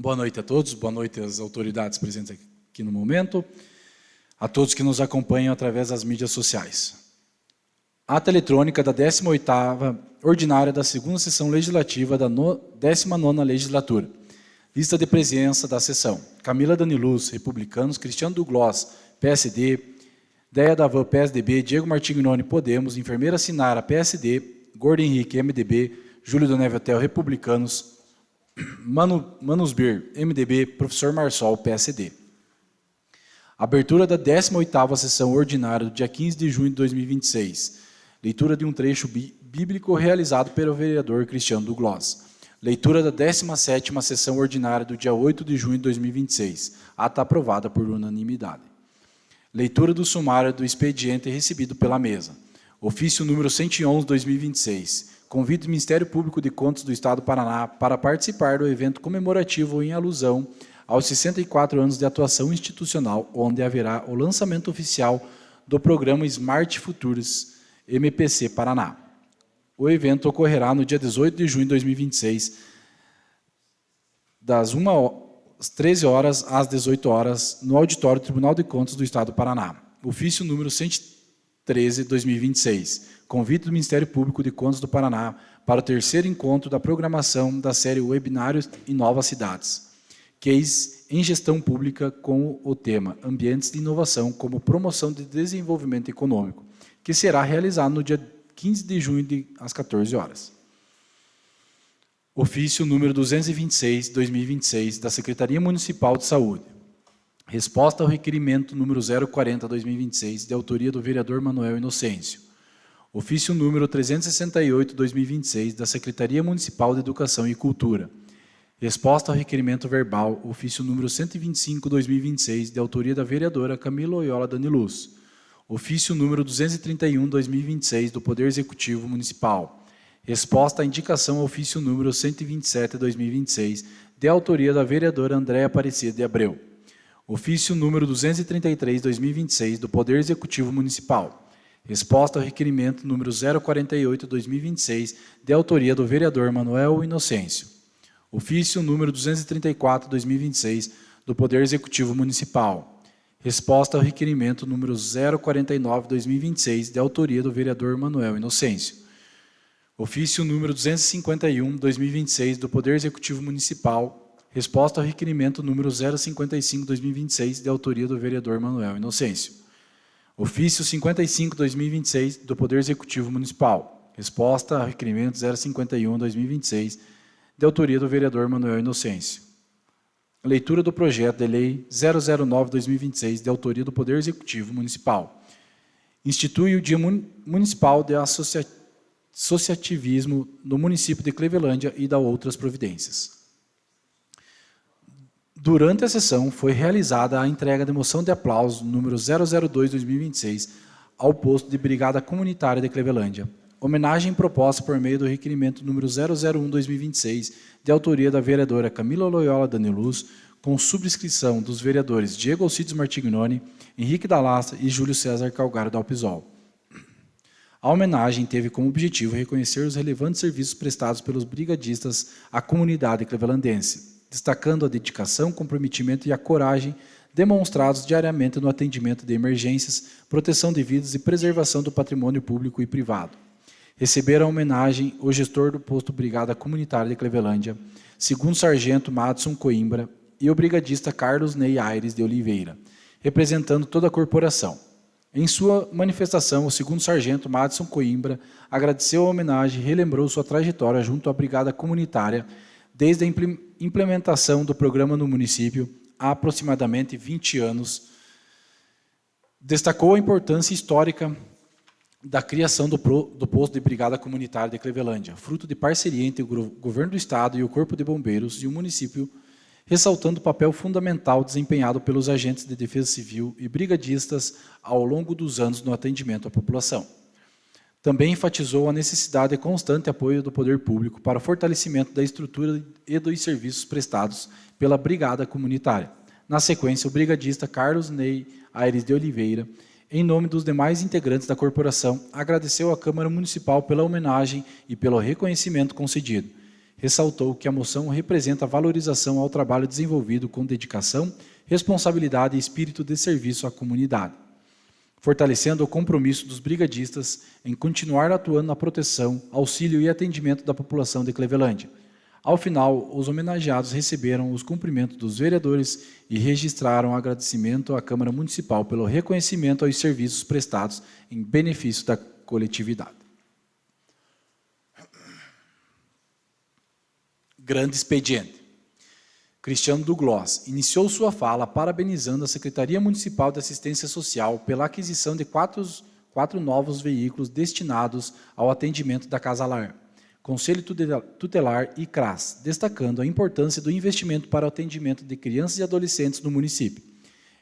Boa noite a todos, boa noite às autoridades presentes aqui no momento, a todos que nos acompanham através das mídias sociais. Ata eletrônica da 18ª ordinária da segunda sessão legislativa da 19ª legislatura. Lista de presença da sessão. Camila Daniluz, Republicanos, Cristiano Douglas, PSD, Deia Davan, PSDB, Diego Martignoni, Podemos, Enfermeira Sinara, PSD, Gordo Henrique, MDB, Júlio Donevetel, Republicanos, Manusbir, MDB, Professor Marsol, PSD. Abertura da 18ª sessão ordinária do dia 15 de junho de 2026. Leitura de um trecho bíblico realizado pelo vereador Cristiano Douglas. Leitura da 17ª sessão ordinária do dia 8 de junho de 2026. Ata aprovada por unanimidade. Leitura do sumário do expediente recebido pela mesa. Ofício número 111/2026. Convido o Ministério Público de Contas do Estado do Paraná para participar do evento comemorativo em alusão aos 64 anos de atuação institucional, onde haverá o lançamento oficial do programa Smart Futures MPC Paraná. O evento ocorrerá no dia 18 de junho de 2026, das 13 horas às 18 horas, no auditório do Tribunal de Contas do Estado do Paraná. Ofício número 113/2026. Convite do Ministério Público de Contas do Paraná para o terceiro encontro da programação da série Webinários em Novas Cidades. Case em Gestão Pública com o tema Ambientes de Inovação como Promoção de Desenvolvimento Econômico, que será realizado no dia 15 de junho às 14 horas. Ofício número 226/2026 da Secretaria Municipal de Saúde. Resposta ao requerimento número 040/2026, de autoria do vereador Manuel Inocêncio. Ofício número 368/2026 da Secretaria Municipal de Educação e Cultura. Resposta ao requerimento verbal, ofício número 125/2026, de autoria da vereadora Camila Oyola Daniluz. Ofício número 231/2026 do Poder Executivo Municipal. Resposta à indicação ao ofício número 127/2026, de autoria da vereadora Andréa Aparecida de Abreu. Ofício número 233/2026 do Poder Executivo Municipal. Resposta ao requerimento número 048/2026, de autoria do vereador Manuel Inocêncio. Ofício número 234/2026 do Poder Executivo Municipal. Resposta ao requerimento número 049/2026, de autoria do vereador Manuel Inocêncio. Ofício número 251/2026 do Poder Executivo Municipal. Resposta ao requerimento número 055/2026, de autoria do vereador Manuel Inocêncio. Ofício 55/2026 do Poder Executivo Municipal. Resposta ao requerimento 051/2026, de autoria do vereador Manuel Inocêncio. Leitura do projeto de lei 009/2026, de autoria do Poder Executivo Municipal. Institui o Dia Municipal de Associativismo no município de Clevelândia e da outras providências. Durante a sessão, foi realizada a entrega de moção de aplauso número 002/2026 ao posto de Brigada Comunitária de Clevelândia. Homenagem proposta por meio do requerimento número 001/2026, de autoria da vereadora Camila Oyola Daniluz, com subscrição dos vereadores Diego Alcides Martignoni, Henrique Dalasta e Júlio César Calgário Dalpisol. A homenagem teve como objetivo reconhecer os relevantes serviços prestados pelos brigadistas à comunidade clevelandense, destacando a dedicação, comprometimento e a coragem demonstrados diariamente no atendimento de emergências, proteção de vidas e preservação do patrimônio público e privado. Receberam a homenagem o gestor do posto Brigada Comunitária de Clevelândia, segundo sargento Madson Coimbra, e o brigadista Carlos Ney Aires de Oliveira, representando toda a corporação. Em sua manifestação, o segundo sargento Madson Coimbra agradeceu a homenagem e relembrou sua trajetória junto à Brigada Comunitária, desde a implementação do programa no município há aproximadamente 20 anos. Destacou a importância histórica da criação do posto de Brigada Comunitária de Clevelândia, fruto de parceria entre o Governo do Estado e o Corpo de Bombeiros e o município, ressaltando o papel fundamental desempenhado pelos agentes de defesa civil e brigadistas ao longo dos anos no atendimento à população. Também enfatizou a necessidade de constante apoio do poder público para o fortalecimento da estrutura e dos serviços prestados pela Brigada Comunitária. Na sequência, o brigadista Carlos Ney Aires de Oliveira, em nome dos demais integrantes da corporação, agradeceu à Câmara Municipal pela homenagem e pelo reconhecimento concedido. Ressaltou que a moção representa a valorização ao trabalho desenvolvido com dedicação, responsabilidade e espírito de serviço à comunidade, fortalecendo o compromisso dos brigadistas em continuar atuando na proteção, auxílio e atendimento da população de Clevelândia. Ao final, os homenageados receberam os cumprimentos dos vereadores e registraram agradecimento à Câmara Municipal pelo reconhecimento aos serviços prestados em benefício da coletividade. Grande expediente. Cristiano Douglas iniciou sua fala parabenizando a Secretaria Municipal de Assistência Social pela aquisição de quatro novos veículos destinados ao atendimento da Casa Lar, Conselho Tutelar e CRAS, destacando a importância do investimento para o atendimento de crianças e adolescentes no município.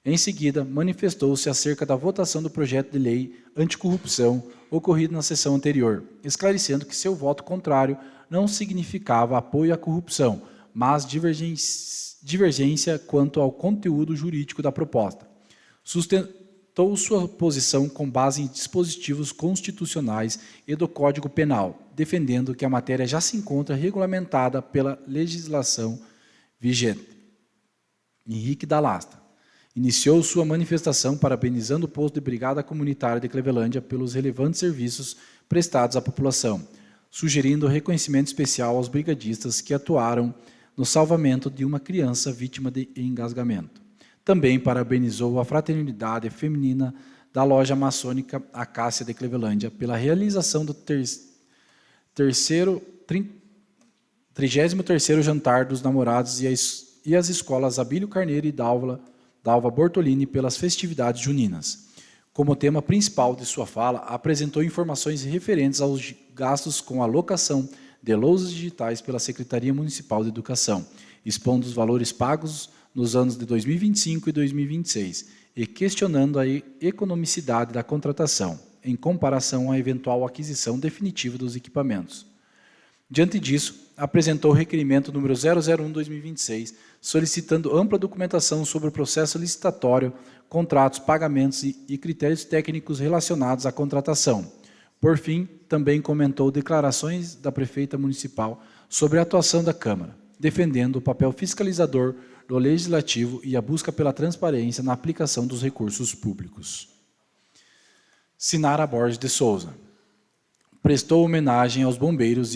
Em seguida, manifestou-se acerca da votação do projeto de lei anticorrupção ocorrido na sessão anterior, esclarecendo que seu voto contrário não significava apoio à corrupção, mas divergência quanto ao conteúdo jurídico da proposta. Sustentou sua posição com base em dispositivos constitucionais e do Código Penal, defendendo que a matéria já se encontra regulamentada pela legislação vigente. Henrique da Lastra iniciou sua manifestação parabenizando o posto de Brigada Comunitária de Clevelândia pelos relevantes serviços prestados à população, sugerindo reconhecimento especial aos brigadistas que atuaram no salvamento de uma criança vítima de engasgamento. Também parabenizou a fraternidade feminina da loja maçônica Acácia de Clevelândia pela realização do 33º Jantar dos Namorados e as escolas Abílio Carneiro e Dalva Bortolini pelas festividades juninas. Como tema principal de sua fala, apresentou informações referentes aos gastos com a locação de lousas digitais pela Secretaria Municipal de Educação, expondo os valores pagos nos anos de 2025 e 2026 e questionando a economicidade da contratação, em comparação à eventual aquisição definitiva dos equipamentos. Diante disso, apresentou o requerimento número 001/2026, solicitando ampla documentação sobre o processo licitatório, contratos, pagamentos e critérios técnicos relacionados à contratação. Por fim, também comentou declarações da prefeita municipal sobre a atuação da Câmara, defendendo o papel fiscalizador do Legislativo e a busca pela transparência na aplicação dos recursos públicos. Sinara Borges de Souza prestou homenagem aos bombeiros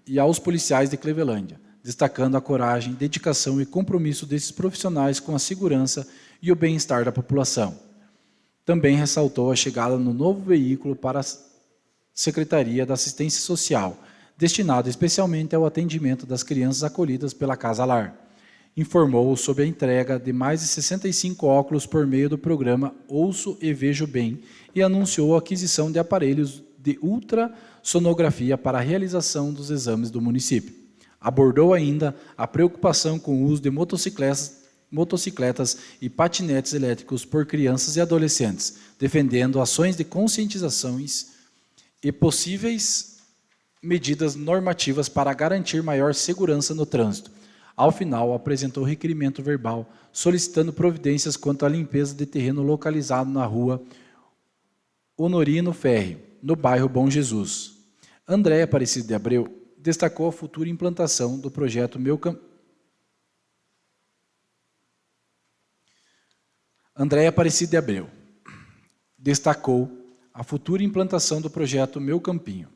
e aos policiais de Clevelândia, destacando a coragem, dedicação e compromisso desses profissionais com a segurança e o bem-estar da população. Também ressaltou a chegada no novo veículo para a Secretaria da Assistência Social, destinado especialmente ao atendimento das crianças acolhidas pela Casa Lar. Informou sobre a entrega de mais de 65 óculos por meio do programa Ouço e Vejo Bem e anunciou a aquisição de aparelhos de ultrassonografia para a realização dos exames do município. Abordou ainda a preocupação com o uso de motocicletas e patinetes elétricos por crianças e adolescentes, defendendo ações de conscientizações e possíveis medidas normativas para garantir maior segurança no trânsito. Ao final, apresentou requerimento verbal, solicitando providências quanto à limpeza de terreno localizado na rua Honorino Ferri, no bairro Bom Jesus. Andréia Aparecida de Abreu destacou a futura implantação do projeto Meu Campinho. Andréia Aparecida de Abreu destacou a futura implantação do projeto Meu Campinho,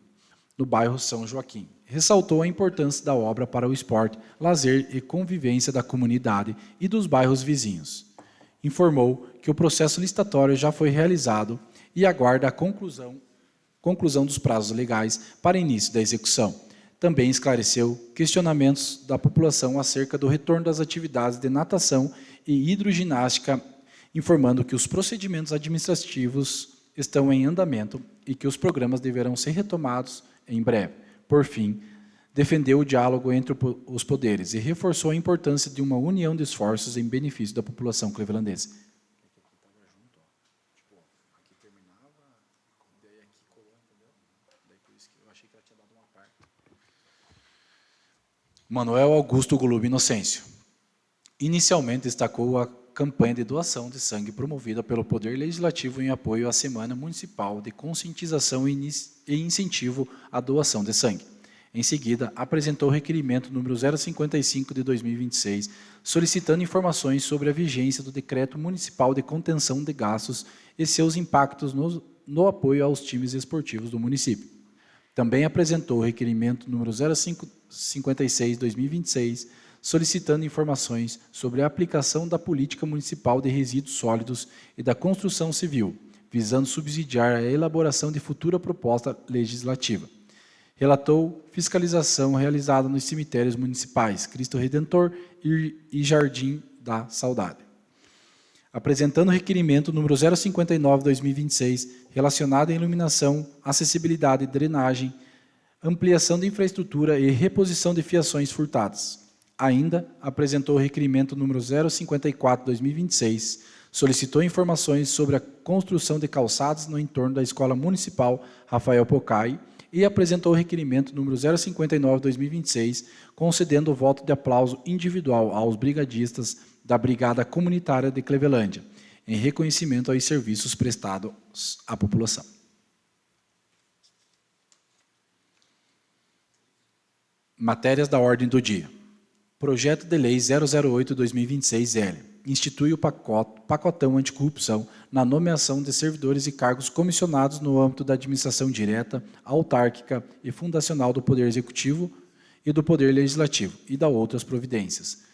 no bairro São Joaquim. Ressaltou a importância da obra para o esporte, lazer e convivência da comunidade e dos bairros vizinhos. Informou que o processo licitatório já foi realizado e aguarda a conclusão dos prazos legais para início da execução. Também esclareceu questionamentos da população acerca do retorno das atividades de natação e hidroginástica, informando que os procedimentos administrativos estão em andamento e que os programas deverão ser retomados em breve. Por fim, defendeu o diálogo entre os poderes e reforçou a importância de uma união de esforços em benefício da população clevelandense. Manuel Augusto Golub Inocêncio. Inicialmente destacou a campanha de doação de sangue promovida pelo Poder Legislativo em apoio à Semana Municipal de Conscientização e Incentivo à Doação de Sangue. Em seguida, apresentou o requerimento número 055 de 2026, solicitando informações sobre a vigência do Decreto Municipal de Contenção de Gastos e seus impactos no apoio aos times esportivos do município. Também apresentou o requerimento número 056/2026, solicitando informações sobre a aplicação da Política Municipal de Resíduos Sólidos e da Construção Civil, visando subsidiar a elaboração de futura proposta legislativa. Relatou fiscalização realizada nos cemitérios municipais Cristo Redentor e Jardim da Saudade. Apresentando o requerimento número 059/2026, relacionado à iluminação, acessibilidade, drenagem, ampliação de infraestrutura e reposição de fiações furtadas. Ainda apresentou o requerimento número 054/2026, solicitou informações sobre a construção de calçadas no entorno da Escola Municipal Rafael Pocai e apresentou o requerimento número 059/2026, concedendo o voto de aplauso individual aos brigadistas da Brigada Comunitária de Clevelândia, em reconhecimento aos serviços prestados à população. Matérias da ordem do dia. Projeto de Lei 008/2026-L. Institui o pacotão anticorrupção na nomeação de servidores e cargos comissionados no âmbito da administração direta, autárquica e fundacional do Poder Executivo e do Poder Legislativo, e da outras providências.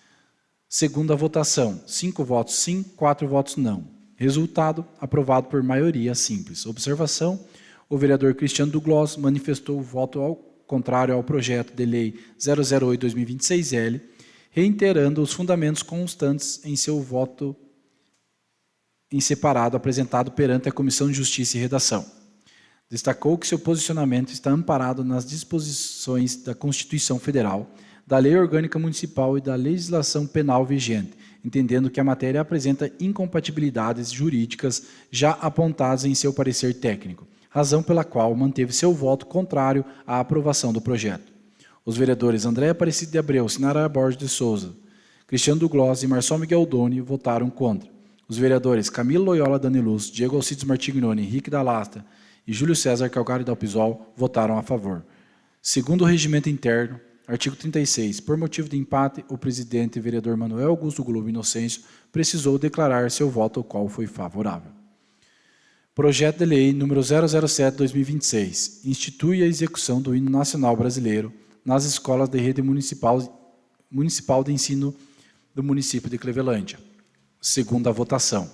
Segunda votação, 5 votos sim, 4 votos não. Resultado, aprovado por maioria simples. Observação, o vereador Cristiano Douglas manifestou o voto contrário ao projeto de lei 008/2026-L, reiterando os fundamentos constantes em seu voto em separado apresentado perante a Comissão de Justiça e Redação. Destacou que seu posicionamento está amparado nas disposições da Constituição Federal, da Lei Orgânica Municipal e da legislação penal vigente, entendendo que a matéria apresenta incompatibilidades jurídicas já apontadas em seu parecer técnico, razão pela qual manteve seu voto contrário à aprovação do projeto. Os vereadores André Aparecido de Abreu, Sinara Borges de Souza, Cristiano Douglas e Marçal Miguel Doni votaram contra. Os vereadores Camilo Loyola Daniluz, Diego Alcides Martignoni, Henrique da Lastra e Júlio César Calgari Dalpisol votaram a favor. Segundo o regimento interno, artigo 36, por motivo de empate, o presidente, vereador Manuel Augusto Globo Inocêncio, precisou declarar seu voto, ao qual foi favorável. Projeto de Lei número 007/2026, institui a execução do hino nacional brasileiro nas escolas da rede municipal de ensino do município de Clevelândia. Segunda votação.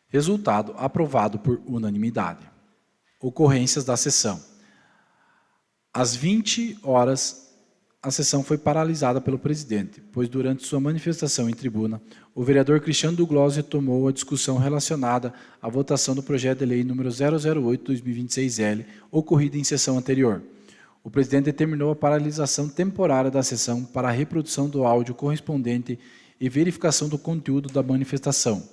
Resultado, aprovado por unanimidade. Ocorrências da sessão. Às 20 horas, a sessão foi paralisada pelo presidente, pois durante sua manifestação em tribuna, o vereador Cristiano Douglas retomou a discussão relacionada à votação do projeto de lei número 008/2026-L, ocorrida em sessão anterior. O presidente determinou a paralisação temporária da sessão para a reprodução do áudio correspondente e verificação do conteúdo da manifestação.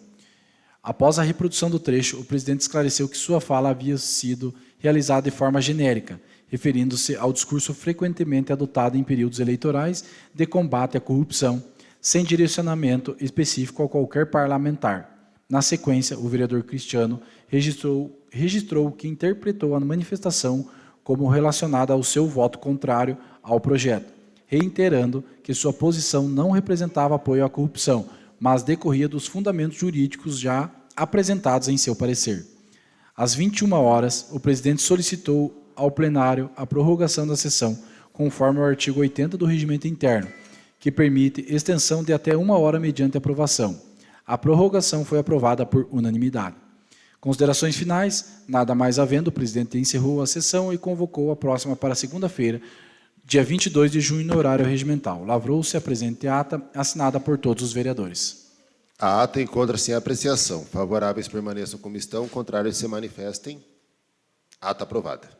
Após a reprodução do trecho, o presidente esclareceu que sua fala havia sido realizada de forma genérica, referindo-se ao discurso frequentemente adotado em períodos eleitorais de combate à corrupção, sem direcionamento específico a qualquer parlamentar. Na sequência, o vereador Cristiano registrou que interpretou a manifestação como relacionada ao seu voto contrário ao projeto, reiterando que sua posição não representava apoio à corrupção, mas decorria dos fundamentos jurídicos já apresentados em seu parecer. Às 21 horas, o presidente solicitou ao plenário a prorrogação da sessão, conforme o artigo 80 do Regimento Interno, que permite extensão de até 1 hora mediante aprovação. A prorrogação foi aprovada por unanimidade. Considerações finais, nada mais havendo, o presidente encerrou a sessão e convocou a próxima para segunda-feira, dia 22 de junho, no horário regimental. Lavrou-se a presente ata, assinada por todos os vereadores. A ata encontra-se em apreciação. Favoráveis permaneçam como estão, contrários se manifestem. Ata aprovada.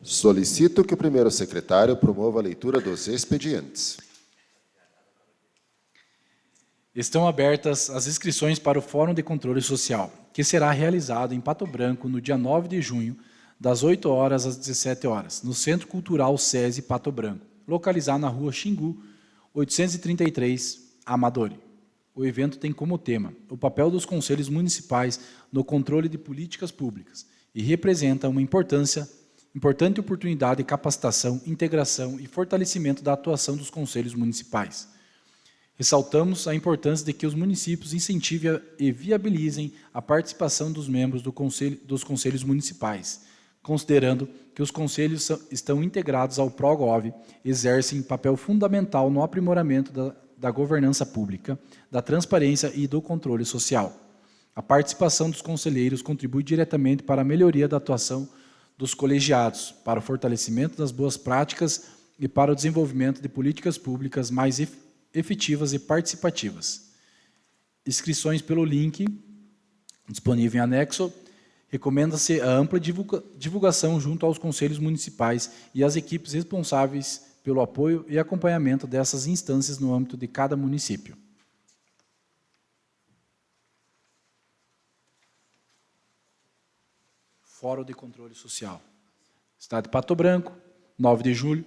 Solicito que o primeiro secretário promova a leitura dos expedientes. Estão abertas as inscrições para o Fórum de Controle Social, que será realizado em Pato Branco no dia 9 de junho, das 8 horas às 17 horas, no Centro Cultural SESI Pato Branco, localizado na Rua Xingu, 833, Amadori. O evento tem como tema o papel dos conselhos municipais no controle de políticas públicas e representa uma importante oportunidade de capacitação, integração e fortalecimento da atuação dos conselhos municipais. Ressaltamos a importância de que os municípios incentivem e viabilizem a participação dos membros dos conselhos municipais, considerando que os conselhos estão integrados ao PROGOV, exercem papel fundamental no aprimoramento da governança pública, da transparência e do controle social. A participação dos conselheiros contribui diretamente para a melhoria da atuação dos colegiados, para o fortalecimento das boas práticas e para o desenvolvimento de políticas públicas mais efetivas e participativas. Inscrições pelo link disponível em anexo. Recomenda-se a ampla divulgação junto aos conselhos municipais e às equipes responsáveis pelo apoio e acompanhamento dessas instâncias no âmbito de cada município. Fórum de Controle Social. Estado de Pato Branco, 9 de julho,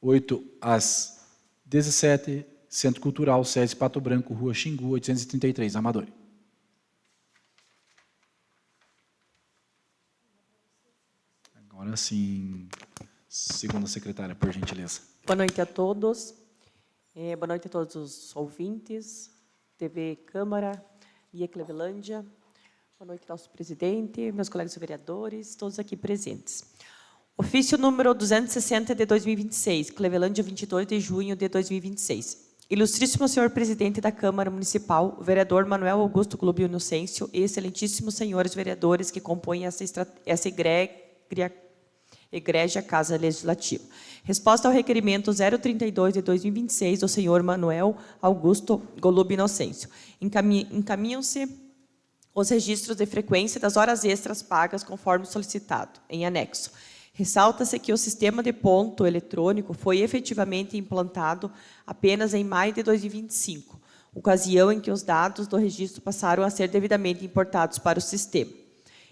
8 às 17, Centro Cultural SESI Pato Branco, Rua Xingu, 833, Amadori. Agora sim, segunda secretária, por gentileza. Boa noite a todos. Boa noite a todos os ouvintes, TV Câmara, Via Clevelândia. Boa noite, nosso presidente, meus colegas vereadores, todos aqui presentes. Ofício número 260 de 2026, Clevelândia, 22 de junho de 2026. Ilustríssimo senhor presidente da Câmara Municipal, o vereador Manuel Augusto Glóbio Inocêncio e excelentíssimos senhores vereadores que compõem essa egrégia Casa Legislativa. Resposta ao requerimento 032 de 2026 do senhor Manuel Augusto Glóbio Inocêncio. Encaminham-se os registros de frequência das horas extras pagas conforme solicitado, em anexo. Ressalta-se que o sistema de ponto eletrônico foi efetivamente implantado apenas em maio de 2025, ocasião em que os dados do registro passaram a ser devidamente importados para o sistema.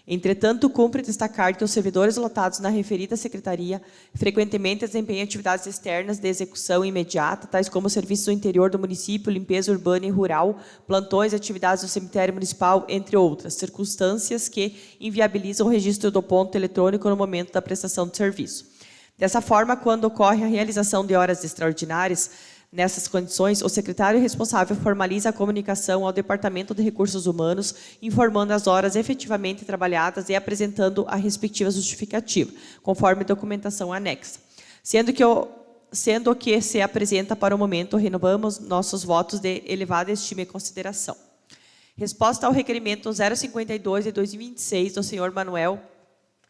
Entretanto, cumpre destacar que os servidores lotados na referida secretaria frequentemente desempenham atividades externas de execução imediata, tais como serviços do interior do município, limpeza urbana e rural, plantões e atividades do cemitério municipal, entre outras, circunstâncias que inviabilizam o registro do ponto eletrônico no momento da prestação de serviço. Dessa forma, quando ocorre a realização de horas extraordinárias, nessas condições, o secretário responsável formaliza a comunicação ao Departamento de Recursos Humanos, informando as horas efetivamente trabalhadas e apresentando a respectiva justificativa, conforme documentação anexa. Sendo o que se apresenta para o momento, renovamos nossos votos de elevada estima e consideração. Resposta ao requerimento 052 de 2026 do senhor Manuel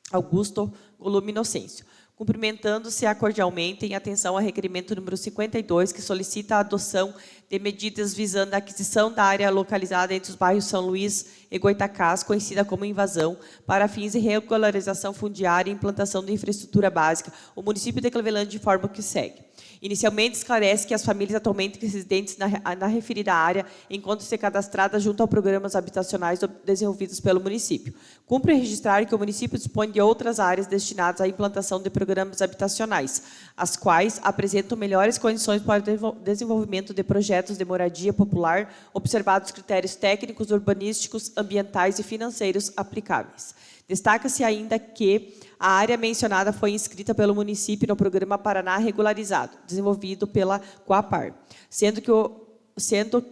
Augusto Glóbio Inocêncio. Cumprimentando-se cordialmente em atenção ao requerimento número 52, que solicita a adoção de medidas visando a aquisição da área localizada entre os bairros São Luís e Goitacás, conhecida como invasão, para fins de regularização fundiária e implantação de infraestrutura básica, o município de Clevelândia informa o que segue. Inicialmente, esclarece que as famílias atualmente residentes na referida área encontram-se cadastradas junto a programas habitacionais desenvolvidos pelo município. Cumpre registrar que o município dispõe de outras áreas destinadas à implantação de programas habitacionais, as quais apresentam melhores condições para o desenvolvimento de projetos de moradia popular, observados critérios técnicos, urbanísticos, ambientais e financeiros aplicáveis. Destaca-se ainda que a área mencionada foi inscrita pelo município no Programa Paraná Regularizado, desenvolvido pela Coapar. Sendo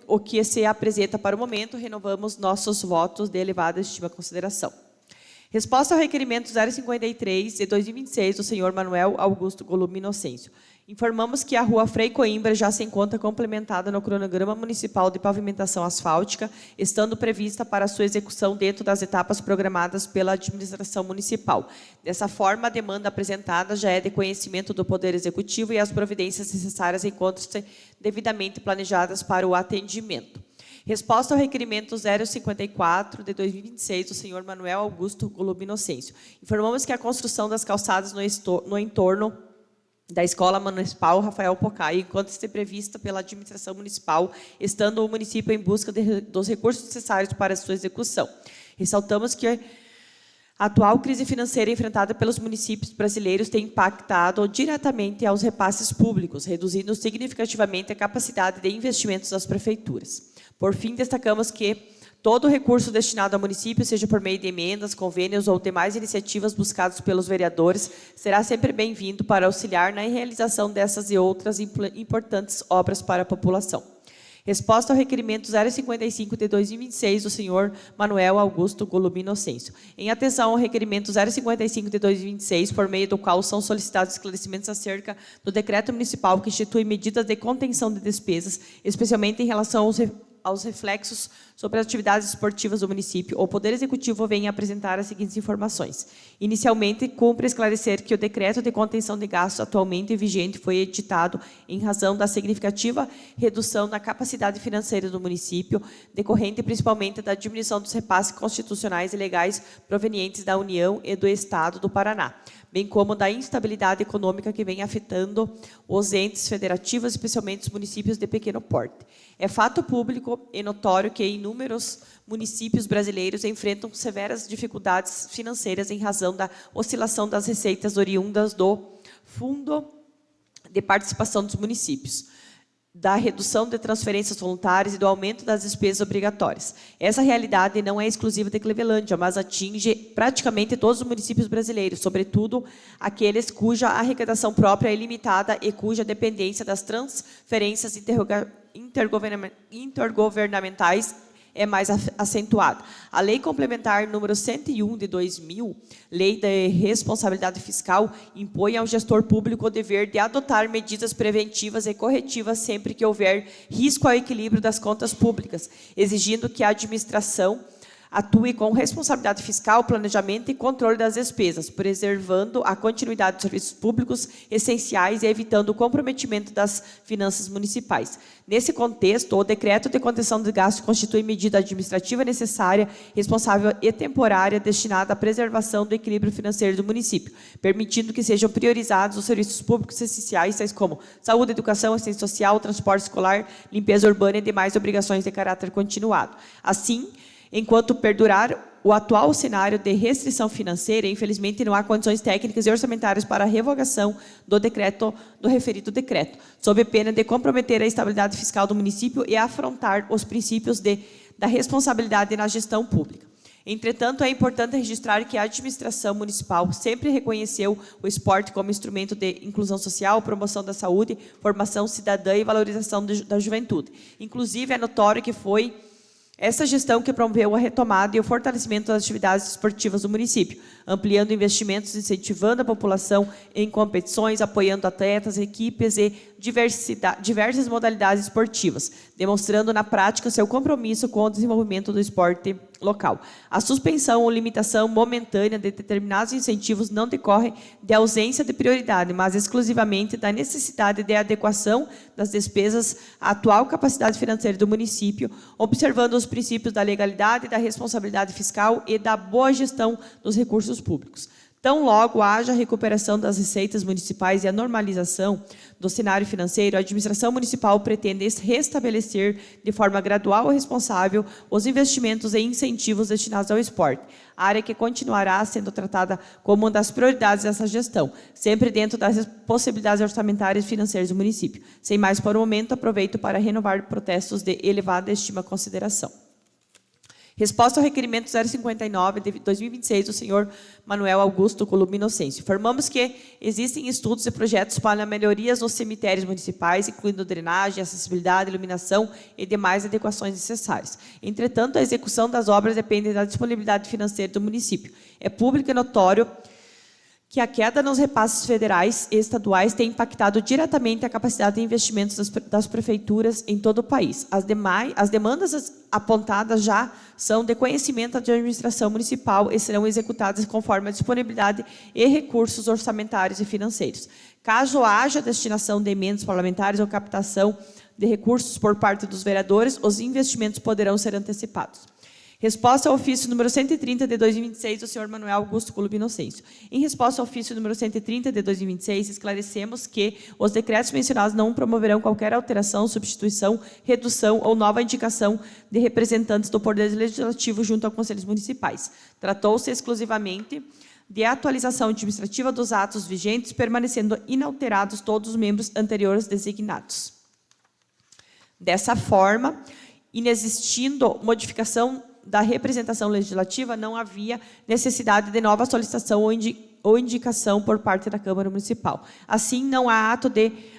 o que se apresenta para o momento, renovamos nossos votos de elevada estima e consideração. Resposta ao requerimento 053 de 2026 do senhor Manuel Augusto Glóbio Inocêncio. Informamos que a rua Frei Coimbra já se encontra complementada no cronograma municipal de pavimentação asfáltica, estando prevista para sua execução dentro das etapas programadas pela administração municipal. Dessa forma, a demanda apresentada já é de conhecimento do Poder Executivo e as providências necessárias encontram-se devidamente planejadas para o atendimento. Resposta ao requerimento 054 de 2026 do senhor Manuel Augusto Golobo Inocêncio. Informamos que a construção das calçadas no entorno da Escola Municipal Rafael Pocai, enquanto esteja prevista pela administração municipal, estando o município em busca dos recursos necessários para a sua execução. Ressaltamos que a atual crise financeira enfrentada pelos municípios brasileiros tem impactado diretamente aos repasses públicos, reduzindo significativamente a capacidade de investimentos das prefeituras. Por fim, destacamos que todo recurso destinado ao município, seja por meio de emendas, convênios ou demais iniciativas buscadas pelos vereadores, será sempre bem-vindo para auxiliar na realização dessas e outras importantes obras para a população. Resposta ao requerimento 055 de 2026 do senhor Manuel Augusto Golobo Inocêncio. Em atenção ao requerimento 055 de 2026, por meio do qual são solicitados esclarecimentos acerca do decreto municipal que institui medidas de contenção de despesas, especialmente em relação aos reflexos sobre as atividades esportivas do município, o Poder Executivo vem apresentar as seguintes informações. Inicialmente, cumpre esclarecer que o decreto de contenção de gastos atualmente vigente foi editado em razão da significativa redução na capacidade financeira do município, decorrente principalmente da diminuição dos repasses constitucionais e legais provenientes da União e do Estado do Paraná, bem como da instabilidade econômica que vem afetando os entes federativos, especialmente os municípios de pequeno porte. É fato público e notório que inúmeros municípios brasileiros enfrentam severas dificuldades financeiras em razão da oscilação das receitas oriundas do Fundo de Participação dos Municípios, da redução de transferências voluntárias e do aumento das despesas obrigatórias. Essa realidade não é exclusiva de Clevelândia, mas atinge praticamente todos os municípios brasileiros, sobretudo aqueles cuja arrecadação própria é limitada e cuja dependência das transferências intergovernamentais é mais acentuada. A Lei Complementar número 101 de 2000, Lei de Responsabilidade Fiscal, impõe ao gestor público o dever de adotar medidas preventivas e corretivas sempre que houver risco ao equilíbrio das contas públicas, exigindo que a administração atue com responsabilidade fiscal, planejamento e controle das despesas, preservando a continuidade dos serviços públicos essenciais e evitando o comprometimento das finanças municipais. Nesse contexto, o decreto de contenção de gastos constitui medida administrativa necessária, responsável e temporária destinada à preservação do equilíbrio financeiro do município, permitindo que sejam priorizados os serviços públicos essenciais, tais como saúde, educação, assistência social, transporte escolar, limpeza urbana e demais obrigações de caráter continuado. Assim, enquanto perdurar o atual cenário de restrição financeira, infelizmente não há condições técnicas e orçamentárias para a revogação do referido decreto, sob pena de comprometer a estabilidade fiscal do município e afrontar os princípios da responsabilidade na gestão pública. Entretanto, é importante registrar que a administração municipal sempre reconheceu o esporte como instrumento de inclusão social, promoção da saúde, formação cidadã e valorização da juventude. Inclusive, é notório que foi essa gestão que promoveu a retomada e o fortalecimento das atividades esportivas do município, ampliando investimentos, incentivando a população em competições, apoiando atletas, equipes e diversas modalidades esportivas, demonstrando na prática seu compromisso com o desenvolvimento do esporte local. A suspensão ou limitação momentânea de determinados incentivos não decorre de ausência de prioridade, mas exclusivamente da necessidade de adequação das despesas à atual capacidade financeira do município, observando os princípios da legalidade, da responsabilidade fiscal e da boa gestão dos recursos públicos. Tão logo haja recuperação das receitas municipais e a normalização do cenário financeiro, a administração municipal pretende restabelecer de forma gradual e responsável os investimentos e incentivos destinados ao esporte, área que continuará sendo tratada como uma das prioridades dessa gestão, sempre dentro das possibilidades orçamentárias e financeiras do município. Sem mais por um momento, aproveito para renovar protestos de elevada estima e consideração. Resposta ao requerimento 059 de 2026 do senhor Manuel Augusto Golobo Inocêncio. Informamos que existem estudos e projetos para melhorias nos cemitérios municipais, incluindo drenagem, acessibilidade, iluminação e demais adequações necessárias. Entretanto, a execução das obras depende da disponibilidade financeira do município. É público e notório que a queda nos repasses federais e estaduais tem impactado diretamente a capacidade de investimentos das prefeituras em todo o país. As demandas apontadas já são de conhecimento da administração municipal e serão executadas conforme a disponibilidade e recursos orçamentários e financeiros. Caso haja destinação de emendas parlamentares ou captação de recursos por parte dos vereadores, os investimentos poderão ser antecipados. Resposta ao ofício número 130 de 2026 do senhor Manuel Augusto Golub Inocêncio. Em resposta ao ofício número 130 de 2026, esclarecemos que os decretos mencionados não promoverão qualquer alteração, substituição, redução ou nova indicação de representantes do Poder Legislativo junto a conselhos municipais. Tratou-se exclusivamente de atualização administrativa dos atos vigentes, permanecendo inalterados todos os membros anteriores designados. Dessa forma, inexistindo modificação da representação legislativa, não havia necessidade de nova solicitação ou indicação por parte da Câmara Municipal. Assim, não há ato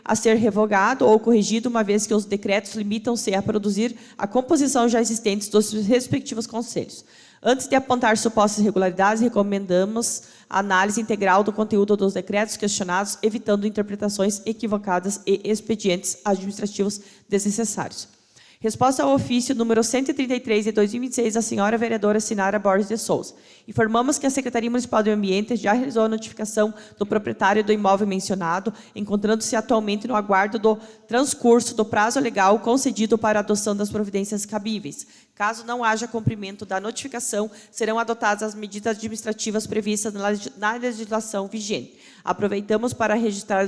a ser revogado ou corrigido, uma vez que os decretos limitam-se a produzir a composição já existente dos respectivos conselhos. Antes de apontar supostas irregularidades, recomendamos a análise integral do conteúdo dos decretos questionados, evitando interpretações equivocadas e expedientes administrativos desnecessários. Resposta ao ofício número 133 de 2026 da senhora vereadora Sinara Borges de Souza. Informamos que a Secretaria Municipal do Meio Ambiente já realizou a notificação do proprietário do imóvel mencionado, encontrando-se atualmente no aguardo do transcurso do prazo legal concedido para a adoção das providências cabíveis. Caso não haja cumprimento da notificação, serão adotadas as medidas administrativas previstas na legislação vigente. Aproveitamos para registrar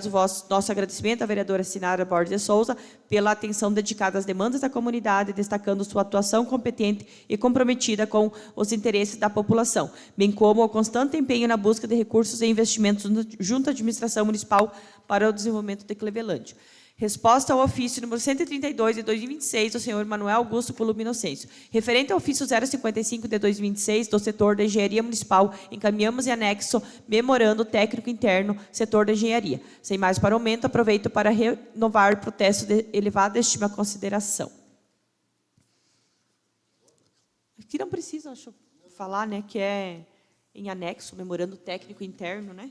nosso agradecimento à vereadora Sinara Borges de Souza pela atenção dedicada às demandas da comunidade, destacando sua atuação competente e comprometida com os interesses da população, bem como o constante empenho na busca de recursos e investimentos junto à administração municipal para o desenvolvimento de Clevelândia. Resposta ao ofício número 132 de 2026 do senhor Manuel Augusto Golub Inocêncio. Referente ao ofício 055 de 2026 do setor da engenharia municipal, encaminhamos em anexo memorando técnico interno, setor da engenharia. Sem mais para aumento, aproveito para renovar o protesto de elevada estima e consideração. Aqui não precisa, acho, falar, né, que é em anexo, memorando técnico interno, né?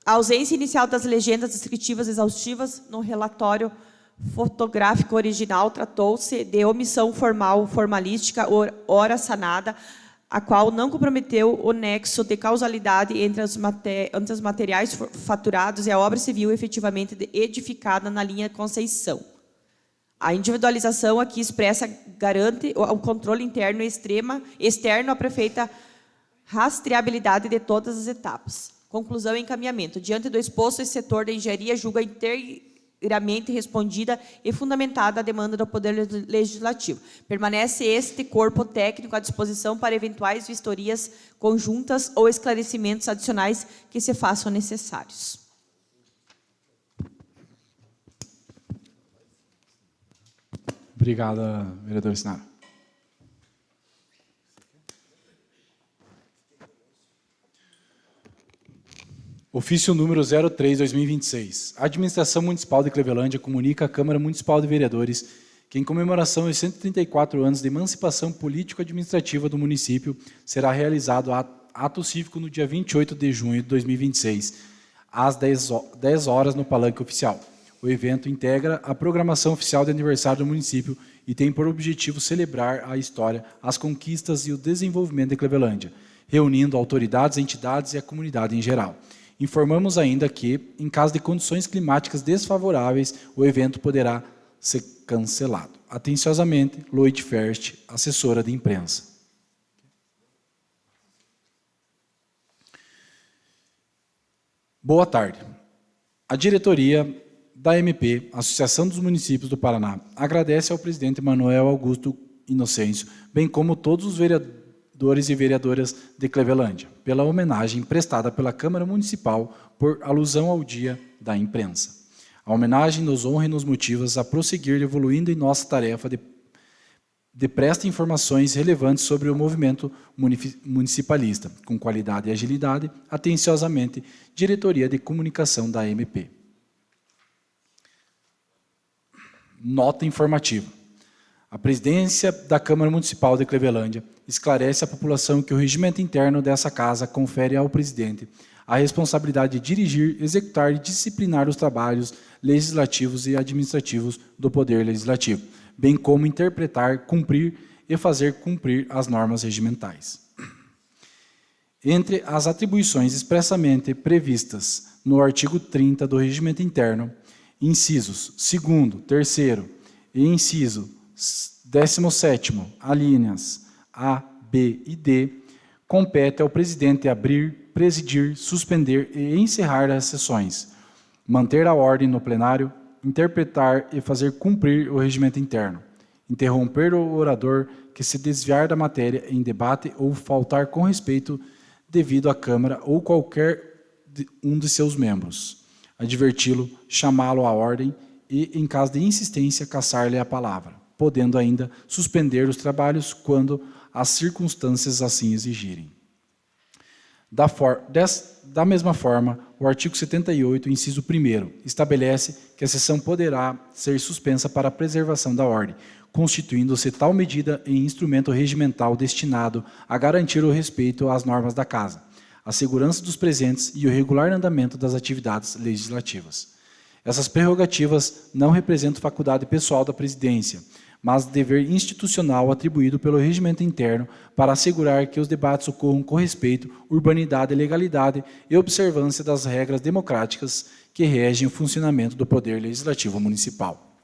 A ausência inicial das legendas descritivas exaustivas no relatório fotográfico original tratou-se de omissão formalística, ora sanada, a qual não comprometeu o nexo de causalidade entre os materiais faturados e a obra civil efetivamente edificada na linha Conceição. A individualização aqui expressa garante o controle interno e externo à perfeita rastreabilidade de todas as etapas. Conclusão e encaminhamento. Diante do exposto, esse setor da engenharia julga inteiramente respondida e fundamentada a demanda do Poder Legislativo. Permanece este corpo técnico à disposição para eventuais vistorias conjuntas ou esclarecimentos adicionais que se façam necessários. Obrigada, vereador Sinara. Ofício número 03/2026. A Administração Municipal de Clevelândia comunica à Câmara Municipal de Vereadores que, em comemoração aos 134 anos de emancipação político-administrativa do município, será realizado ato cívico no dia 28 de junho de 2026, às 10 horas, no Palanque Oficial. O evento integra a programação oficial de aniversário do município e tem por objetivo celebrar a história, as conquistas e o desenvolvimento de Clevelândia, reunindo autoridades, entidades e a comunidade em geral. Informamos ainda que, em caso de condições climáticas desfavoráveis, o evento poderá ser cancelado. Atenciosamente, Loide Ferst, assessora de imprensa. Boa tarde. A diretoria da MP, Associação dos Municípios do Paraná, agradece ao presidente Manuel Augusto Inocêncio, bem como todos os vereadores e vereadoras de Clevelândia, pela homenagem prestada pela Câmara Municipal por alusão ao Dia da Imprensa. A homenagem nos honra e nos motiva a prosseguir evoluindo em nossa tarefa de presta informações relevantes sobre o movimento municipalista, com qualidade e agilidade, atenciosamente, Diretoria de Comunicação da MP. Nota informativa. A presidência da Câmara Municipal de Clevelândia esclarece à população que o regimento interno dessa casa confere ao presidente a responsabilidade de dirigir, executar e disciplinar os trabalhos legislativos e administrativos do Poder Legislativo, bem como interpretar, cumprir e fazer cumprir as normas regimentais. Entre as atribuições expressamente previstas no artigo 30 do Regimento Interno, incisos 2º, 3º e inciso 17º, alíneas A, B e D, compete ao presidente abrir, presidir, suspender e encerrar as sessões, manter a ordem no plenário, interpretar e fazer cumprir o regimento interno, interromper o orador que se desviar da matéria em debate ou faltar com respeito devido à Câmara ou qualquer um de seus membros, adverti-lo, chamá-lo à ordem e, em caso de insistência, cassar-lhe a palavra, podendo ainda suspender os trabalhos quando as circunstâncias assim exigirem. Da mesma forma, o artigo 78, inciso 1º, estabelece que a sessão poderá ser suspensa para a preservação da ordem, constituindo-se tal medida em instrumento regimental destinado a garantir o respeito às normas da Casa, a segurança dos presentes e o regular andamento das atividades legislativas. Essas prerrogativas não representam faculdade pessoal da presidência, mas dever institucional atribuído pelo regimento interno para assegurar que os debates ocorram com respeito, urbanidade, legalidade e observância das regras democráticas que regem o funcionamento do Poder Legislativo Municipal.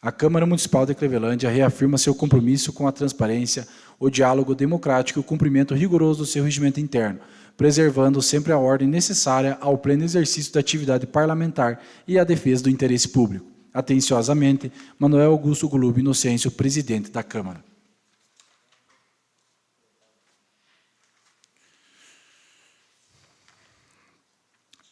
A Câmara Municipal de Clevelândia reafirma seu compromisso com a transparência, o diálogo democrático e o cumprimento rigoroso do seu regimento interno, preservando sempre a ordem necessária ao pleno exercício da atividade parlamentar e à defesa do interesse público. Atenciosamente, Manuel Augusto Golub Inocêncio, presidente da Câmara.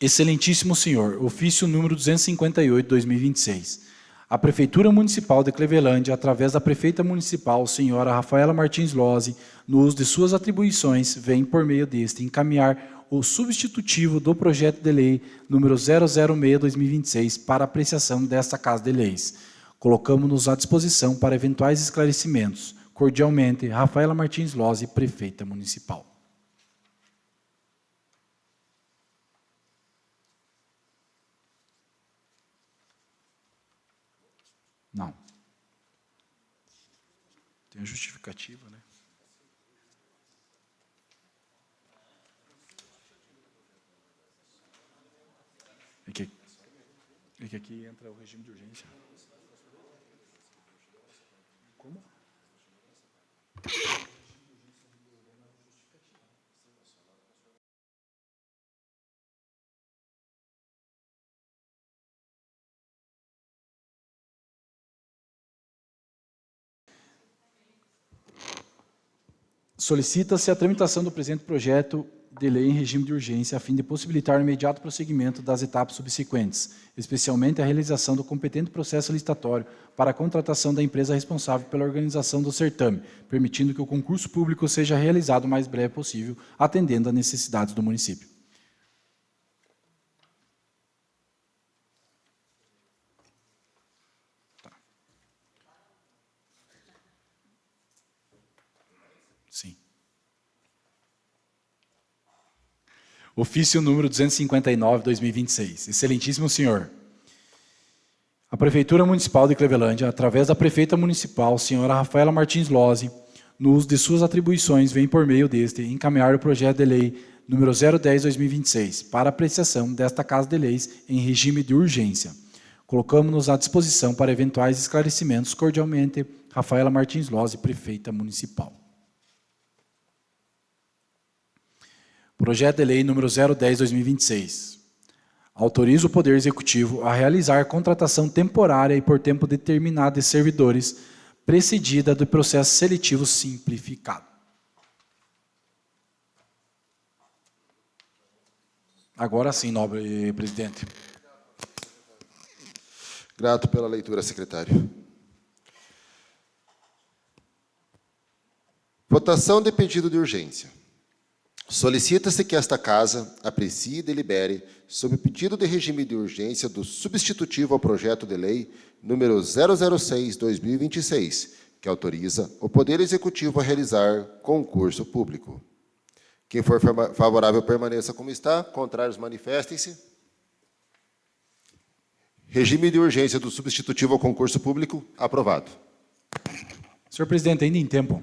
Excelentíssimo senhor, ofício número 258/2026. A Prefeitura Municipal de Clevelândia, através da Prefeita Municipal, senhora Rafaela Martins Lozzi, no uso de suas atribuições, vem, por meio deste, encaminhar o substitutivo do projeto de lei número 006/2026 para apreciação desta Casa de Leis. Colocamos-nos à disposição para eventuais esclarecimentos. Cordialmente, Rafaela Martins Lozzi, Prefeita Municipal. Não. Tem a justificativa, né? É que aqui entra o regime de urgência. Como? Solicita-se a tramitação do presente projeto de lei em regime de urgência, a fim de possibilitar o imediato prosseguimento das etapas subsequentes, especialmente a realização do competente processo licitatório para a contratação da empresa responsável pela organização do certame, permitindo que o concurso público seja realizado o mais breve possível, atendendo às necessidades do município. Sim. Ofício número 259/2026. Excelentíssimo senhor, a Prefeitura Municipal de Clevelândia, através da Prefeita Municipal, senhora Rafaela Martins Lozzi, no uso de suas atribuições, vem, por meio deste, encaminhar o projeto de lei número 010/2026 para apreciação desta Casa de Leis em regime de urgência. Colocamos-nos à disposição para eventuais esclarecimentos. Cordialmente, Rafaela Martins Lozzi, Prefeita Municipal. Projeto de lei número 010/2026. Autoriza o Poder Executivo a realizar contratação temporária e por tempo determinado de servidores, precedida do processo seletivo simplificado. Agora sim, nobre presidente. Grato pela leitura, secretário. Votação de pedido de urgência. Solicita-se que esta Casa aprecie e delibere sob pedido de regime de urgência do substitutivo ao projeto de lei número 006/2026, que autoriza o Poder Executivo a realizar concurso público. Quem for favorável, permaneça como está. Contrários, manifestem-se. Regime de urgência do substitutivo ao concurso público, aprovado. Senhor presidente, ainda em tempo,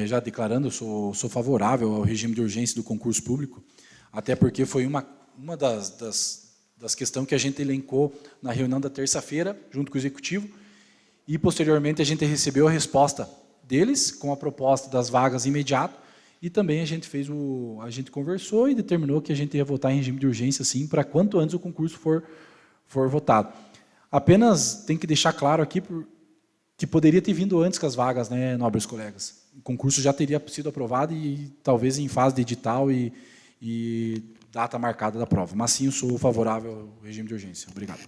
já declarando, eu sou favorável ao regime de urgência do concurso público, até porque foi uma das questões que a gente elencou na reunião da terça-feira, junto com o Executivo, e, posteriormente, a gente recebeu a resposta deles, com a proposta das vagas imediato, e também a gente conversou e determinou que a gente ia votar em regime de urgência, sim, para quanto antes o concurso for votado. Apenas tem que deixar claro aqui que poderia ter vindo antes que as vagas, né, nobres colegas. O concurso já teria sido aprovado e talvez em fase de edital e data marcada da prova. Mas sim, eu sou favorável ao regime de urgência. Obrigado.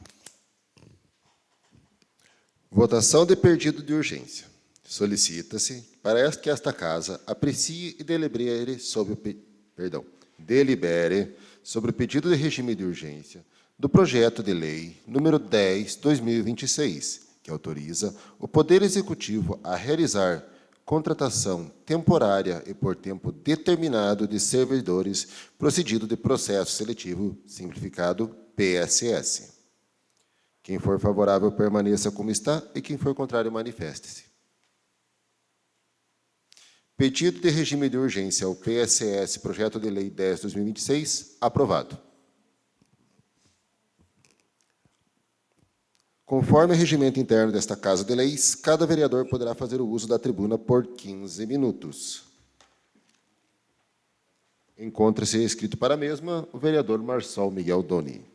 Votação de pedido de urgência. Solicita-se para que esta Casa aprecie e delibere sobre o pedido de regime de urgência do projeto de lei número 10/2026, que autoriza o Poder Executivo a realizar contratação temporária e por tempo determinado de servidores procedido de processo seletivo simplificado, PSS. Quem for favorável, permaneça como está, e quem for contrário, manifeste-se. Pedido de regime de urgência ao PSS, projeto de lei 10/2026, aprovado. Conforme o regimento interno desta Casa de Leis, cada vereador poderá fazer o uso da tribuna por 15 minutos. Encontra-se inscrito para a mesma o vereador Marçal Miguel Doni.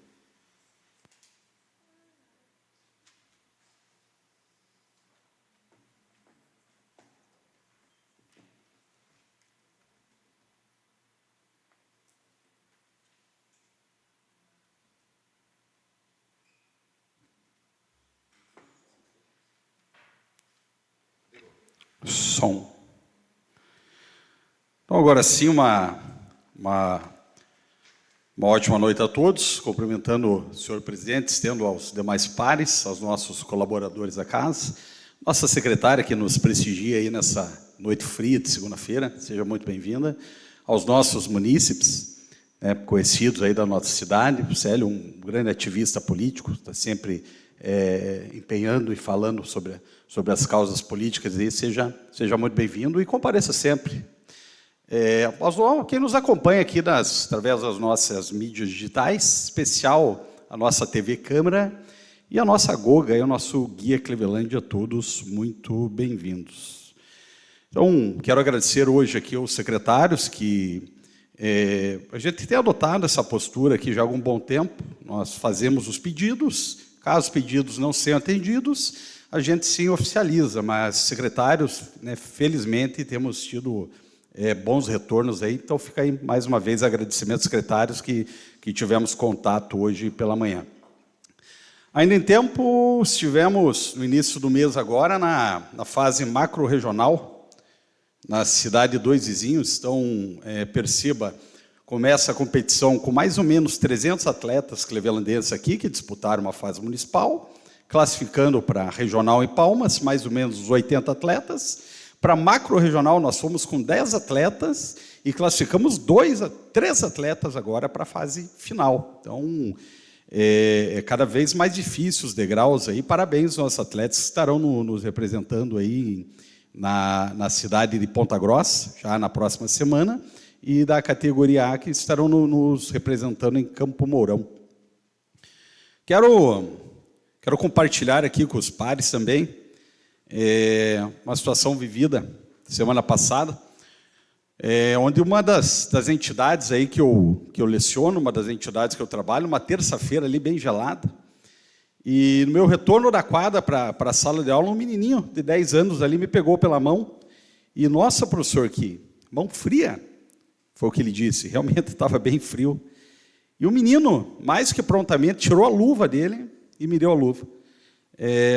Som. Então, agora sim, uma ótima noite a todos, cumprimentando o senhor presidente, estendo aos demais pares, aos nossos colaboradores da casa, nossa secretária que nos prestigia aí nessa noite fria de segunda-feira, seja muito bem-vinda, aos nossos munícipes, né, conhecidos aí da nossa cidade, o Célio, um grande ativista político, está sempre empenhando e falando sobre as causas políticas, e seja muito bem-vindo e compareça sempre. Quem nos acompanha aqui através das nossas mídias digitais, especial a nossa TV Câmara e a nossa Goga, e o nosso Guia Clevelândia, todos muito bem-vindos. Então, quero agradecer hoje aqui aos secretários que a gente tem adotado essa postura aqui já há algum bom tempo, nós fazemos os pedidos. Caso os pedidos não sejam atendidos, a gente sim oficializa, mas secretários, né, felizmente, temos tido bons retornos aí, então fica aí mais uma vez agradecimento aos secretários que tivemos contato hoje pela manhã. Ainda em tempo, estivemos no início do mês agora na fase macro-regional, na cidade de Dois Vizinhos, então perceba, começa a competição com mais ou menos 300 atletas clevelandenses aqui, que disputaram uma fase municipal, classificando para regional em Palmas, mais ou menos 80 atletas. Para macro-regional, nós fomos com 10 atletas e classificamos 3 atletas agora para a fase final. Então, cada vez mais difícil os degraus aí. Parabéns aos nossos atletas que estarão nos representando aí na cidade de Ponta Grossa, já na próxima semana, e da categoria A, que estarão nos representando em Campo Mourão. Quero compartilhar aqui com os pares também uma situação vivida semana passada, onde uma das entidades aí que eu leciono, uma das entidades que eu trabalho, uma terça-feira ali bem gelada, e no meu retorno da quadra para a sala de aula, um menininho de 10 anos ali me pegou pela mão, e nossa, professor, que mão fria, foi o que ele disse, realmente estava bem frio. E o menino, mais que prontamente, tirou a luva dele e me deu a luva.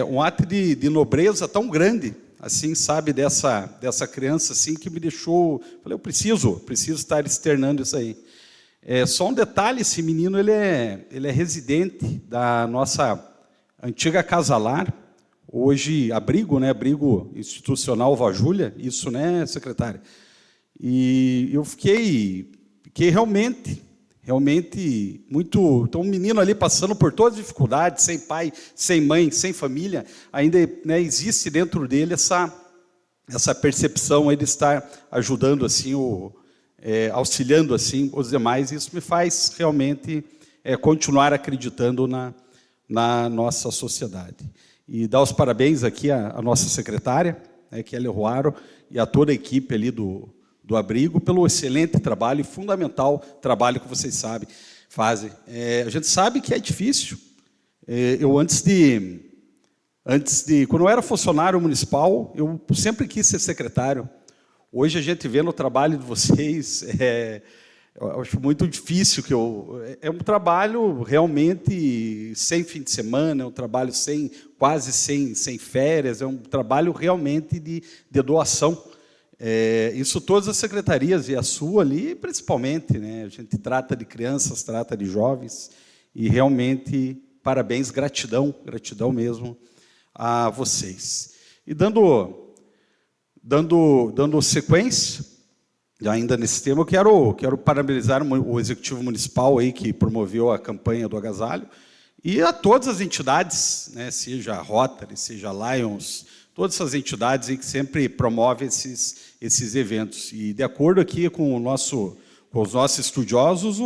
Um ato de nobreza tão grande, assim, sabe, dessa criança, assim, que me deixou... Falei, eu preciso estar externando isso aí. Só um detalhe, esse menino, ele é residente da nossa antiga Casa Lar, hoje abrigo, né, abrigo institucional Vó Júlia, isso, né, secretária? E eu fiquei realmente realmente muito... Então, um menino ali passando por todas as dificuldades, sem pai, sem mãe, sem família, ainda, né, existe dentro dele essa percepção aí de estar ajudando, assim, auxiliando assim, os demais. Isso me faz realmente continuar acreditando na nossa sociedade. E dar os parabéns aqui à nossa secretária, Kelly Ruaro, e a toda a equipe ali do abrigo, pelo excelente trabalho e fundamental trabalho que vocês fazem. A gente sabe que é difícil. Eu, quando eu era funcionário municipal, eu sempre quis ser secretário. Hoje a gente vê no trabalho de vocês, eu acho muito difícil é um trabalho realmente sem fim de semana, é um trabalho quase sem férias, é um trabalho realmente de doação. Isso todas as secretarias, e a sua ali principalmente, né? A gente trata de crianças, trata de jovens, e realmente parabéns, gratidão mesmo a vocês. E dando sequência, ainda nesse tema, eu quero parabenizar o Executivo Municipal aí, que promoveu a campanha do agasalho, e a todas as entidades, né, seja a Rotary, seja a Lions, todas essas entidades aí que sempre promovem esses eventos. E, de acordo aqui com os nossos estudiosos,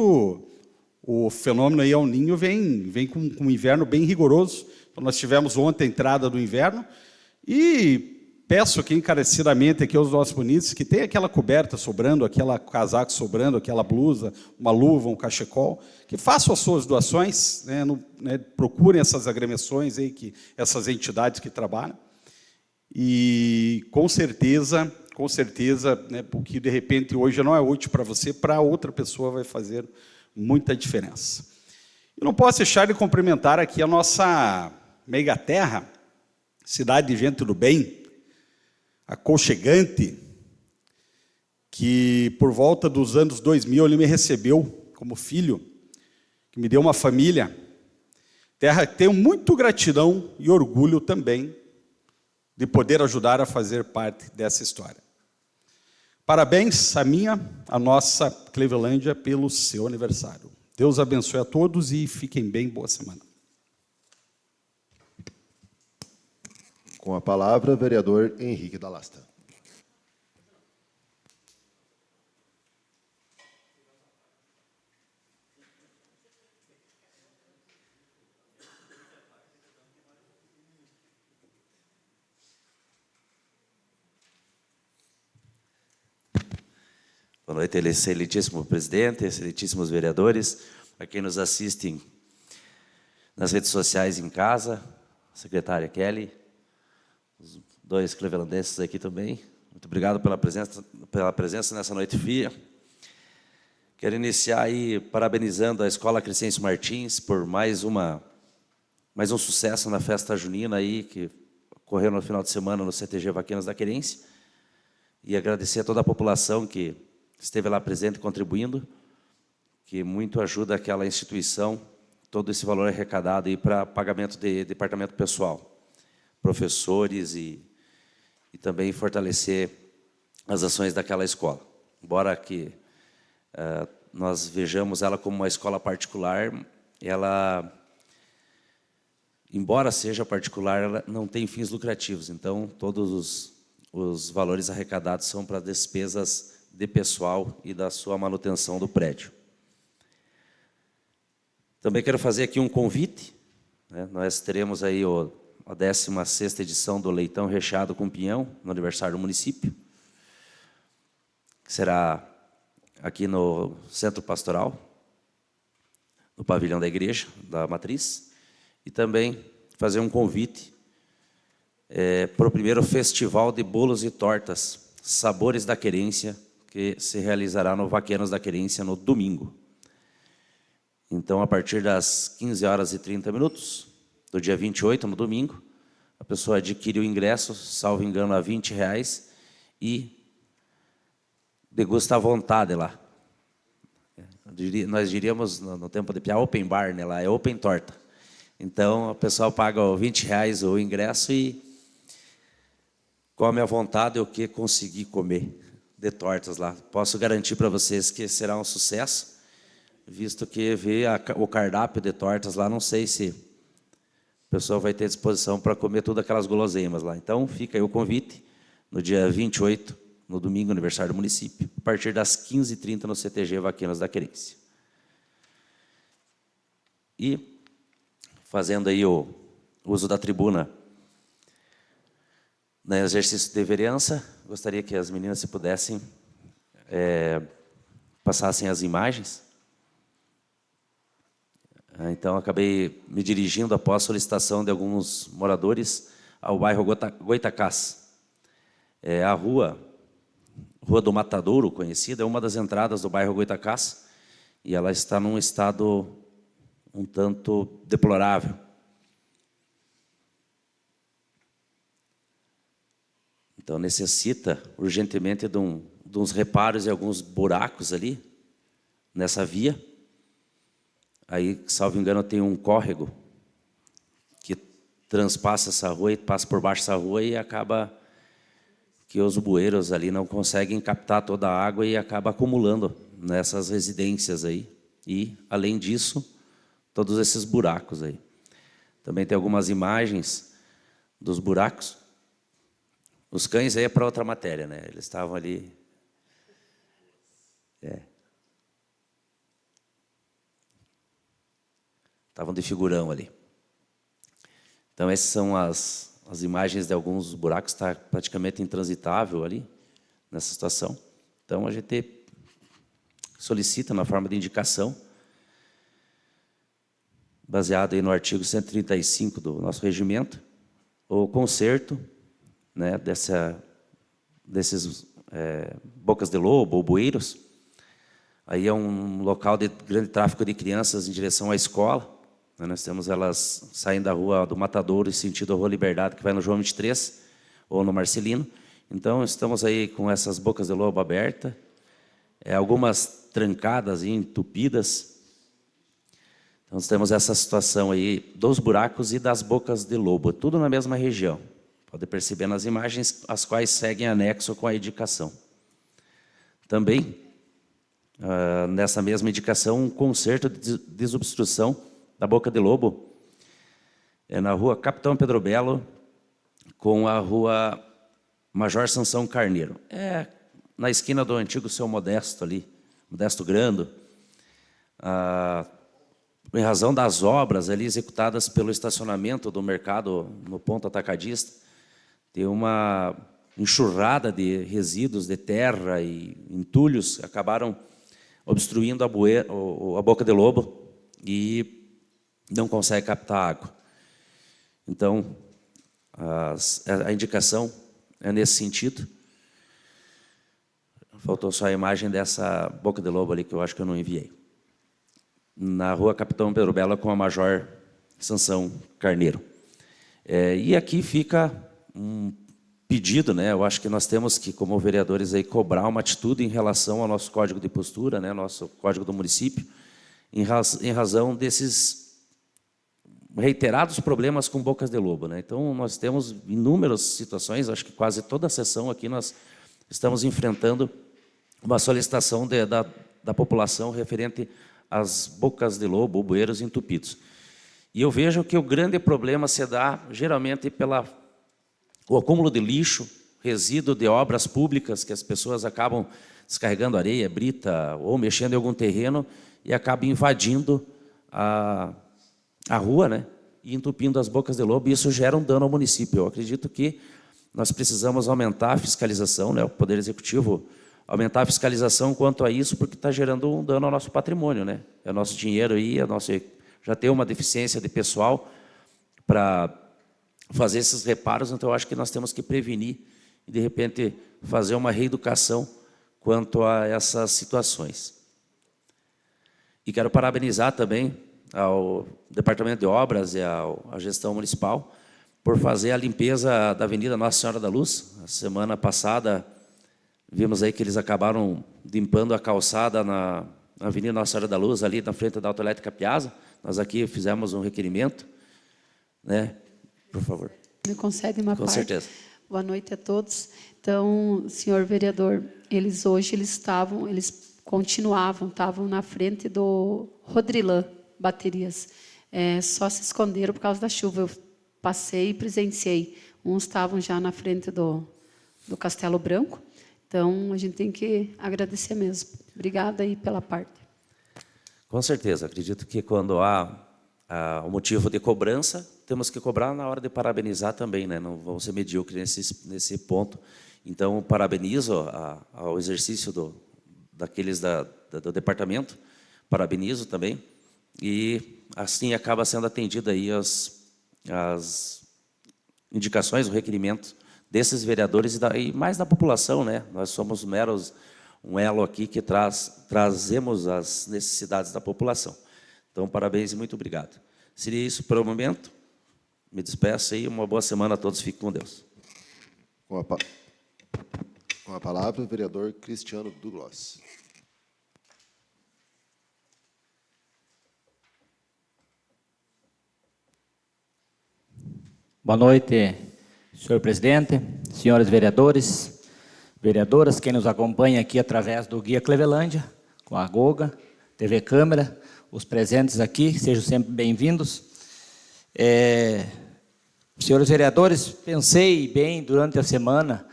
o fenômeno aí El Niño vem com um inverno bem rigoroso. Então, nós tivemos ontem a entrada do inverno, e peço aqui encarecidamente aqui aos nossos bonitos que tem aquela coberta sobrando, aquela casaco sobrando, aquela blusa, uma luva, um cachecol, que façam as suas doações, né, procurem essas agremiações aí, essas entidades que trabalham, e com certeza, né, porque de repente hoje não é útil para você, para outra pessoa vai fazer muita diferença. Eu não posso deixar de cumprimentar aqui a nossa mega terra, cidade de gente do bem, aconchegante, que por volta dos anos 2000 ele me recebeu como filho, que me deu uma família, terra que tenho muito gratidão e orgulho também de poder ajudar a fazer parte dessa história. Parabéns a nossa Clevelândia pelo seu aniversário. Deus abençoe a todos e fiquem bem, boa semana. Com a palavra, o vereador Henrique Dalasta. Boa noite, excelentíssimo presidente, excelentíssimos vereadores, a quem nos assistem nas redes sociais em casa, a secretária Kelly, os dois clevelandenses aqui também. Muito obrigado pela presença nessa noite fria. Quero iniciar aí parabenizando a Escola Crescêncio Martins por mais um sucesso na festa junina aí, que ocorreu no final de semana no CTG Vaquinas da Querência. E agradecer a toda a população que esteve lá presente contribuindo, que muito ajuda aquela instituição, todo esse valor arrecadado aí para pagamento de departamento pessoal, professores e também fortalecer as ações daquela escola. Embora que nós vejamos ela como uma escola particular, embora seja particular, ela não tem fins lucrativos. Então, todos os valores arrecadados são para despesas de pessoal e da sua manutenção do prédio. Também quero fazer aqui um convite, né? Nós teremos aí a 16ª edição do Leitão Recheado com Pinhão, no aniversário do município, que será aqui no Centro Pastoral, no pavilhão da igreja, da Matriz, e também fazer um convite para o primeiro Festival de Bolos e Tortas, Sabores da Querência, que se realizará no Vaqueiros da Querência no domingo. Então, a partir das 15h30, do dia 28, no domingo, a pessoa adquire o ingresso, salvo engano, a R$20 e degusta à vontade lá. Nós diríamos, no tempo de piar, open bar, né? Lá é open torta. Então, a pessoa paga R$20 o ingresso e come à vontade o que conseguir comer de tortas lá. Posso garantir para vocês que será um sucesso. visto que vê o cardápio de tortas lá, não sei se o pessoal vai ter disposição para comer todas aquelas guloseimas lá. Então, fica aí o convite, no dia 28, no domingo, aniversário do município, a partir das 15h30 no CTG Vaquinas da Querência. E, fazendo aí o uso da tribuna no exercício de vereança, gostaria que as meninas, se pudessem, passassem as imagens. Então, acabei me dirigindo, após solicitação de alguns moradores, ao bairro Goitacás. A Rua do Matadouro, conhecida, é uma das entradas do bairro Goitacás, e ela está num estado um tanto deplorável. Então, necessita urgentemente de uns reparos e alguns buracos ali, nessa via. Aí, salvo engano, tem um córrego que transpassa essa rua e passa por baixo dessa rua e acaba que os bueiros ali não conseguem captar toda a água e acaba acumulando nessas residências aí. E, além disso, todos esses buracos aí. Também tem algumas imagens dos buracos. Os cães aí é para outra matéria, né? Eles estavam ali. Estavam de figurão ali. Então, essas são as imagens de alguns buracos, está praticamente intransitável ali, nessa situação. Então, a gente solicita, na forma de indicação, baseado aí no artigo 135 do nosso regimento, o conserto, né, desses bocas de lobo ou bueiros. Aí é um local de grande tráfego de crianças em direção à escola. Nós temos elas saindo da Rua do Matadouro em sentido à Rua Liberdade, que vai no João 23, ou no Marcelino. Então, estamos aí com essas bocas de lobo abertas, algumas trancadas e entupidas. Então, nós temos essa situação aí dos buracos e das bocas de lobo, tudo na mesma região. Pode perceber nas imagens, as quais seguem anexo com a indicação. Também, nessa mesma indicação, um conserto de desobstrução da boca de lobo, na Rua Capitão Pedro Belo, com a Rua Major Sansão Carneiro. Na esquina do antigo Seu Modesto ali, Modesto Grando, em razão das obras ali executadas pelo estacionamento do mercado no ponto atacadista, tem uma enxurrada de resíduos de terra e entulhos que acabaram obstruindo a boca de lobo e não consegue captar água. Então, a indicação é nesse sentido. Faltou só a imagem dessa boca de lobo ali, que eu acho que eu não enviei. Na Rua Capitão Pedro Belo, com a Major Sansão Carneiro. E aqui fica um pedido, né? Eu acho que nós temos que, como vereadores, aí, cobrar uma atitude em relação ao nosso código de postura, né? Nosso código do município, em razão desses reiterados problemas com bocas de lobo, né? Então, nós temos inúmeras situações, acho que quase toda a sessão aqui nós estamos enfrentando uma solicitação da população referente às bocas de lobo ou bueiros entupidos. E eu vejo que o grande problema se dá, geralmente, o acúmulo de lixo, resíduo de obras públicas, que as pessoas acabam descarregando areia, brita, ou mexendo em algum terreno, e acabam invadindo a rua, né, e entupindo as bocas de lobo, e isso gera um dano ao município. Eu acredito que nós precisamos aumentar a fiscalização, né, o Poder Executivo aumentar a fiscalização quanto a isso, porque está gerando um dano ao nosso patrimônio, né? É o nosso dinheiro aí, já tem uma deficiência de pessoal para fazer esses reparos, então eu acho que nós temos que prevenir e, de repente, fazer uma reeducação quanto a essas situações. E quero parabenizar também ao Departamento de Obras e à gestão municipal por fazer a limpeza da Avenida Nossa Senhora da Luz. A semana passada, vimos aí que eles acabaram limpando a calçada na Avenida Nossa Senhora da Luz, ali na frente da Autoelétrica Piazza. Nós aqui fizemos um requerimento, né? Por favor. Me concede uma parte? Com certeza. Boa noite a todos. Então, senhor vereador, eles continuavam, estavam na frente do Rodrilan Baterias. Só se esconderam por causa da chuva. Eu passei e presenciei. Uns estavam já na frente do Castelo Branco. Então, a gente tem que agradecer mesmo. Obrigada aí pela parte. Com certeza. Acredito que quando há o motivo de cobrança, temos que cobrar na hora de parabenizar também, né? Não vamos ser medíocres nesse ponto. Então, parabenizo ao exercício daqueles do departamento, parabenizo também, e assim acaba sendo atendida aí as indicações, o requerimento desses vereadores e mais da população, né? Nós somos um elo aqui que trazemos as necessidades da população. Então, parabéns e muito obrigado. Seria isso pelo momento. Me despeço aí, uma boa semana a todos, fiquem com Deus. Com a palavra, o vereador Cristiano Douglas. Boa noite, senhor presidente, senhores vereadores, vereadoras, quem nos acompanha aqui através do Guia Clevelândia, com a Goga, TV Câmara, os presentes aqui, sejam sempre bem-vindos. Senhores vereadores, pensei bem durante a semana,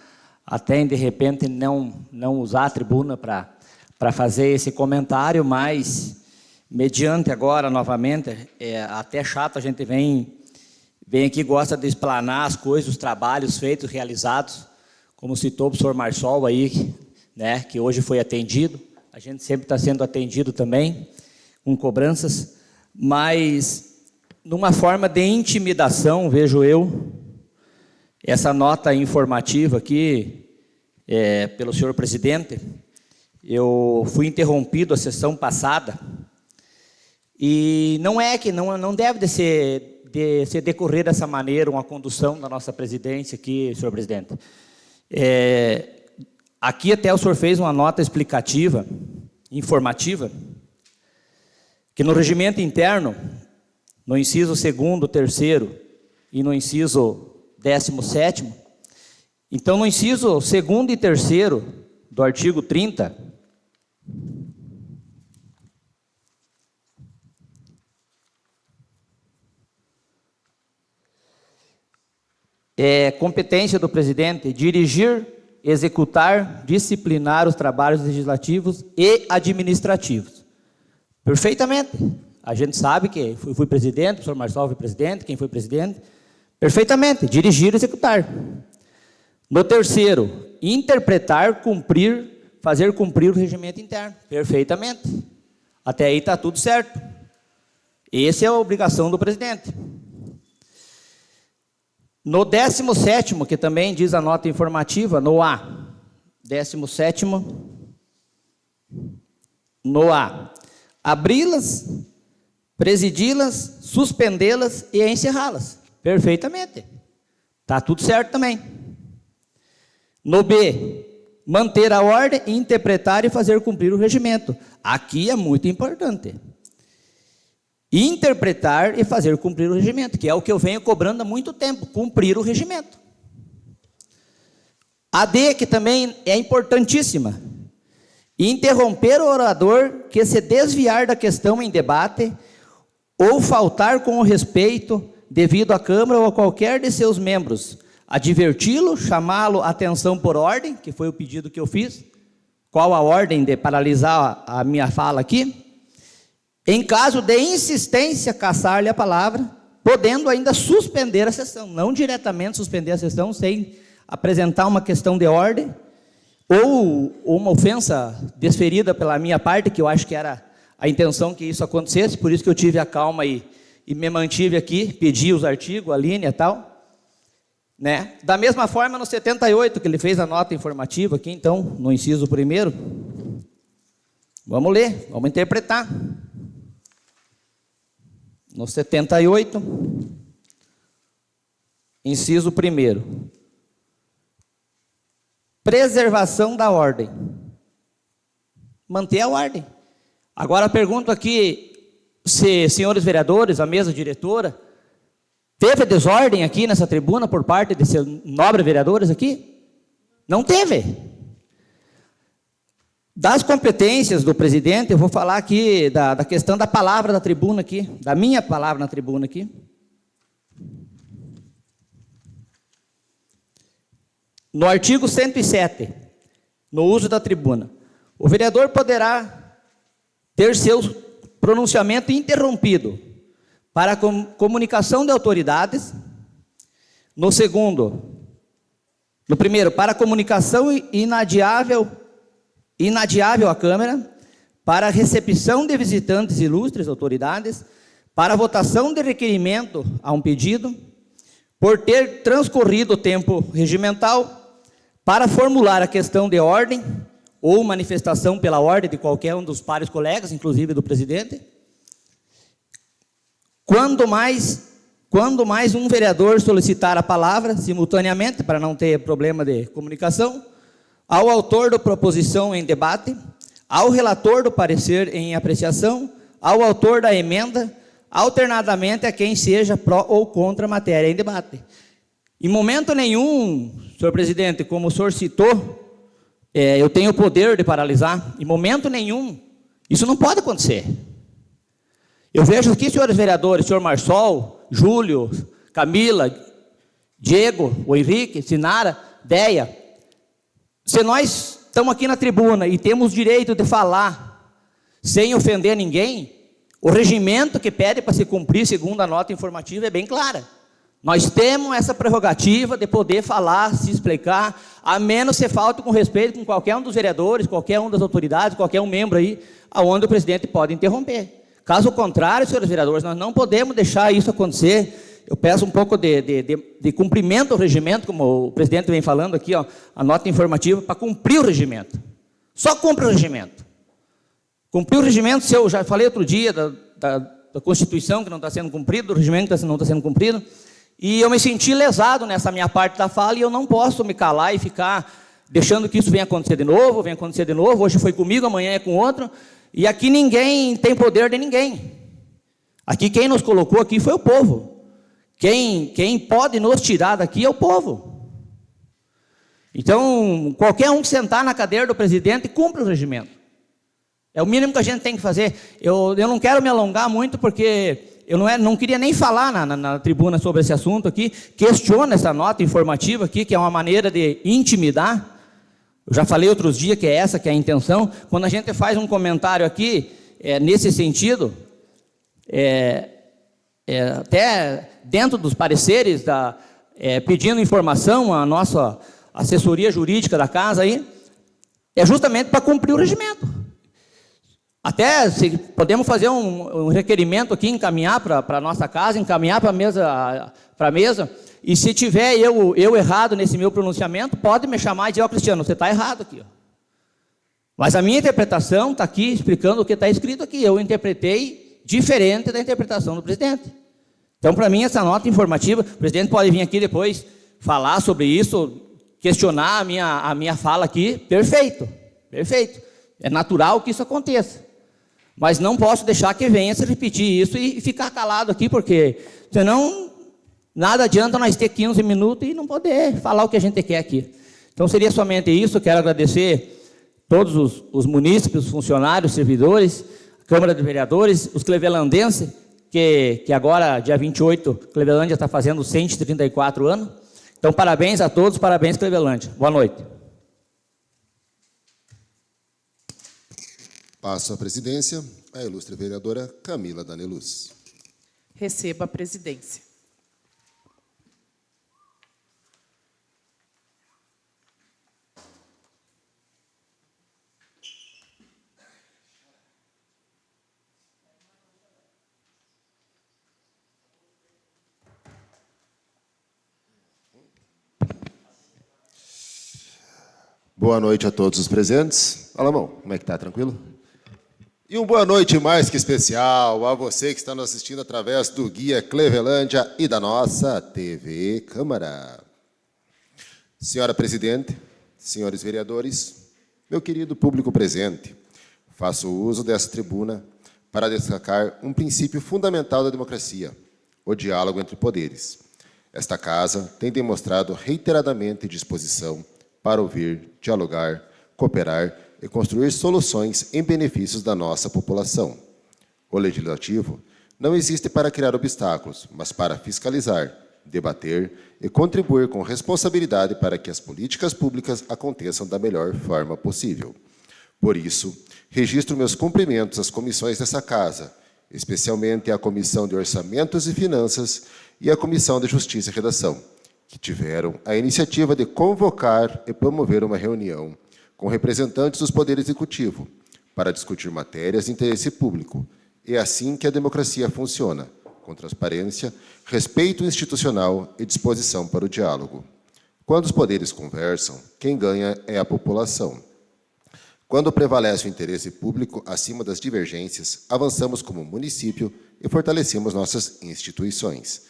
até em, de repente, não usar a tribuna para fazer esse comentário, mas, mediante agora, novamente, até chato, a gente vem aqui, gosta de explanar as coisas, os trabalhos feitos, realizados, como citou o professor Marçol aí, né, que hoje foi atendido, a gente sempre está sendo atendido também, com cobranças, mas, numa forma de intimidação, vejo eu, essa nota informativa aqui, pelo senhor presidente, eu fui interrompido a sessão passada, e não deve de ser decorrer dessa maneira uma condução da nossa presidência aqui, senhor presidente. Aqui até o senhor fez uma nota explicativa, informativa, que no regimento interno, no inciso 2º, 3º e no inciso 17º, então no inciso 2º e 3º do artigo 30, competência do presidente dirigir, executar, disciplinar os trabalhos legislativos e administrativos. Perfeitamente. A gente sabe que fui presidente, o professor Marçol foi presidente, quem foi presidente. Perfeitamente. Dirigir e executar. No 3º, interpretar, cumprir, fazer cumprir o regimento interno. Perfeitamente. Até aí está tudo certo. Essa é a obrigação do presidente. No 17º, que também diz a nota informativa, no A. 17º, no A. Abri-las, presidi-las, suspendê-las e encerrá-las. Perfeitamente. Está tudo certo também. No B, manter a ordem, interpretar e fazer cumprir o regimento. Aqui é muito importante. Interpretar e fazer cumprir o regimento, que é o que eu venho cobrando há muito tempo, cumprir o regimento. A D, que também é importantíssima. Interromper o orador que se desviar da questão em debate ou faltar com o respeito devido à Câmara ou a qualquer de seus membros, adverti-lo, chamá-lo à atenção por ordem, que foi o pedido que eu fiz. Qual a ordem de paralisar a minha fala aqui? Em caso de insistência, caçar-lhe a palavra, podendo ainda suspender a sessão, não diretamente suspender a sessão, sem apresentar uma questão de ordem, ou uma ofensa desferida pela minha parte, que eu acho que era a intenção que isso acontecesse, por isso que eu tive a calma e me mantive aqui, pedi os artigos, a linha e tal. Né? Da mesma forma, no 78, que ele fez a nota informativa aqui, então, no inciso 1º, vamos ler, vamos interpretar. No 78, inciso 1º, preservação da ordem. Manter a ordem. Agora pergunto aqui, se, senhores vereadores, a mesa diretora, teve desordem aqui nessa tribuna por parte desses nobres vereadores aqui? Não teve. Das competências do presidente, eu vou falar aqui da questão da palavra da tribuna aqui, da minha palavra na tribuna aqui. No artigo 107, no uso da tribuna, o vereador poderá ter seu pronunciamento interrompido para comunicação de autoridades. No primeiro, para comunicação inadiável à Câmara, para recepção de visitantes ilustres, autoridades, para votação de requerimento a um pedido, por ter transcorrido o tempo regimental, para formular a questão de ordem ou manifestação pela ordem de qualquer um dos pares colegas, inclusive do presidente. Quando mais um vereador solicitar a palavra simultaneamente, para não ter problema de comunicação, ao autor da proposição em debate, ao relator do parecer em apreciação, ao autor da emenda, alternadamente a quem seja pró ou contra a matéria em debate. Em momento nenhum, senhor presidente, como o senhor citou, eu tenho o poder de paralisar. Em momento nenhum. Isso não pode acontecer. Eu vejo aqui, senhores vereadores, senhor Marçol, Júlio, Camila, Diego, o Henrique, Sinara, Deia. Se nós estamos aqui na tribuna e temos direito de falar sem ofender ninguém, o regimento que pede para se cumprir, segundo a nota informativa, é bem clara. Nós temos essa prerrogativa de poder falar, se explicar, a menos se falte com respeito com qualquer um dos vereadores, qualquer um das autoridades, qualquer um membro aí, aonde o presidente pode interromper. Caso contrário, senhores vereadores, nós não podemos deixar isso acontecer. Eu peço um pouco de cumprimento ao regimento, como o presidente vem falando aqui, ó, a nota informativa, para cumprir o regimento. Só cumpre o regimento. Cumprir o regimento, se eu já falei outro dia da Constituição que não está sendo cumprido, do regimento que não está sendo cumprido, e eu me senti lesado nessa minha parte da fala, e eu não posso me calar e ficar deixando que isso venha acontecer de novo, hoje foi comigo, amanhã é com outro, e aqui ninguém tem poder de ninguém. Aqui quem nos colocou aqui foi o povo. Quem pode nos tirar daqui é o povo. Então, qualquer um que sentar na cadeira do presidente, cumpre o regimento. É o mínimo que a gente tem que fazer. Eu não quero me alongar muito, porque eu não queria nem falar na tribuna sobre esse assunto aqui. Questiono essa nota informativa aqui, que é uma maneira de intimidar. Eu já falei outros dias que é essa que é a intenção. Quando a gente faz um comentário aqui, nesse sentido, até dentro dos pareceres, pedindo informação à nossa assessoria jurídica da casa aí, é justamente para cumprir o regimento. Até se podemos fazer um requerimento aqui, encaminhar para a nossa casa, encaminhar para a mesa, e se tiver eu errado nesse meu pronunciamento, pode me chamar e dizer, ó, Cristiano, você está errado aqui. Ó. Mas a minha interpretação está aqui, explicando o que está escrito aqui. Eu interpretei diferente da interpretação do presidente. Então, para mim, essa nota informativa, o presidente pode vir aqui depois falar sobre isso, questionar a minha fala aqui, perfeito. É natural que isso aconteça. Mas não posso deixar que venha se repetir isso e ficar calado aqui, porque senão nada adianta nós ter 15 minutos e não poder falar o que a gente quer aqui. Então seria somente isso. Quero agradecer todos os munícipes, os funcionários, os servidores, a Câmara de Vereadores, os clevelandenses, que agora, dia 28, Clevelândia está fazendo 134 anos. Então, parabéns a todos, parabéns, Clevelândia. Boa noite. Passo a presidência à ilustre vereadora Camila Daneluz. Receba a presidência. Boa noite a todos os presentes. Alamão, como é que tá? Tranquilo? E uma boa noite mais que especial a você que está nos assistindo através do Guia Clevelândia e da nossa TV Câmara. Senhora Presidente, senhores vereadores, meu querido público presente, faço uso dessa tribuna para destacar um princípio fundamental da democracia, o diálogo entre poderes. Esta casa tem demonstrado reiteradamente disposição para ouvir, dialogar, cooperar e construir soluções em benefícios da nossa população. O Legislativo não existe para criar obstáculos, mas para fiscalizar, debater e contribuir com responsabilidade para que as políticas públicas aconteçam da melhor forma possível. Por isso, registro meus cumprimentos às comissões dessa Casa, especialmente à Comissão de Orçamentos e Finanças e à Comissão de Justiça e Redação, que tiveram a iniciativa de convocar e promover uma reunião com representantes dos poderes executivo para discutir matérias de interesse público. É assim que a democracia funciona, com transparência, respeito institucional e disposição para o diálogo. Quando os poderes conversam, quem ganha é a população. Quando prevalece o interesse público acima das divergências, avançamos como município e fortalecemos nossas instituições.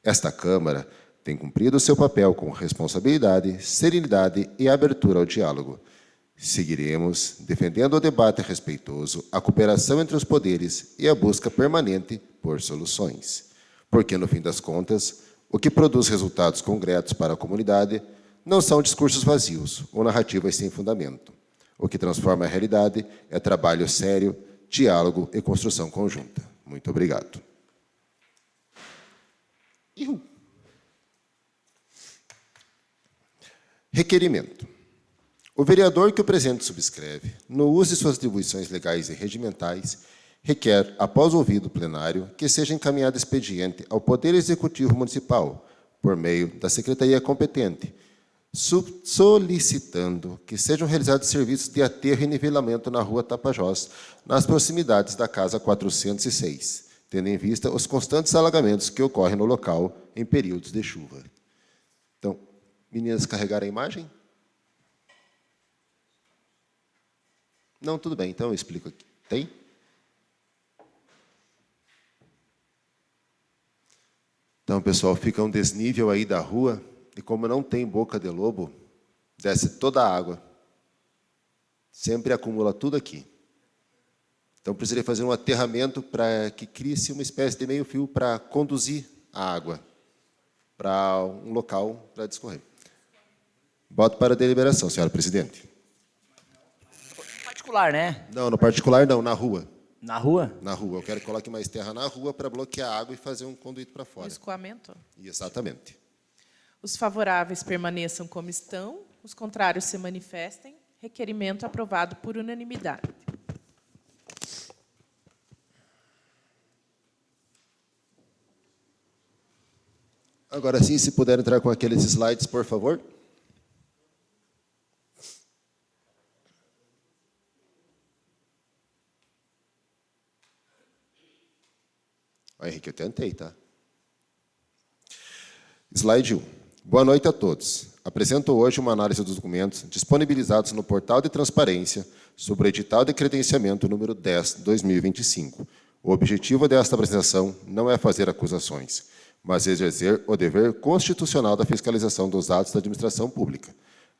Esta Câmara tem cumprido seu papel com responsabilidade, serenidade e abertura ao diálogo. Seguiremos defendendo o debate respeitoso, a cooperação entre os poderes e a busca permanente por soluções. Porque, no fim das contas, o que produz resultados concretos para a comunidade não são discursos vazios ou narrativas sem fundamento. O que transforma a realidade é trabalho sério, diálogo e construção conjunta. Muito obrigado. Requerimento. O vereador que o presente subscreve, no uso de suas atribuições legais e regimentais, requer, após ouvido o plenário, que seja encaminhado expediente ao Poder Executivo Municipal, por meio da Secretaria competente, solicitando que sejam realizados serviços de aterro e nivelamento na Rua Tapajós, nas proximidades da Casa 406, tendo em vista os constantes alagamentos que ocorrem no local em períodos de chuva. Então, meninas, carregar a imagem? Não, tudo bem, então eu explico aqui. Tem? Então, pessoal, fica um desnível aí da rua, e como não tem boca de lobo, desce toda a água. Sempre acumula tudo aqui. Então, precisaria fazer um aterramento para que crie-se uma espécie de meio-fio para conduzir a água para um local para discorrer. Boto para deliberação, senhora presidente. Particular, né? Não, no particular não, na rua. Na rua? Na rua. Eu quero que coloque mais terra na rua para bloquear a água e fazer um conduíto para O fora. escoamento? Exatamente. Os favoráveis permaneçam como estão, os contrários se manifestem. Requerimento aprovado por unanimidade. Agora sim, se puder entrar com aqueles slides, por favor. Ó, Henrique, eu tentei, tá? Slide 1. Boa noite a todos. Apresento hoje uma análise dos documentos disponibilizados no portal de transparência sobre o edital de credenciamento número 10/2025. O objetivo desta apresentação não é fazer acusações, mas exercer o dever constitucional da fiscalização dos atos da administração pública,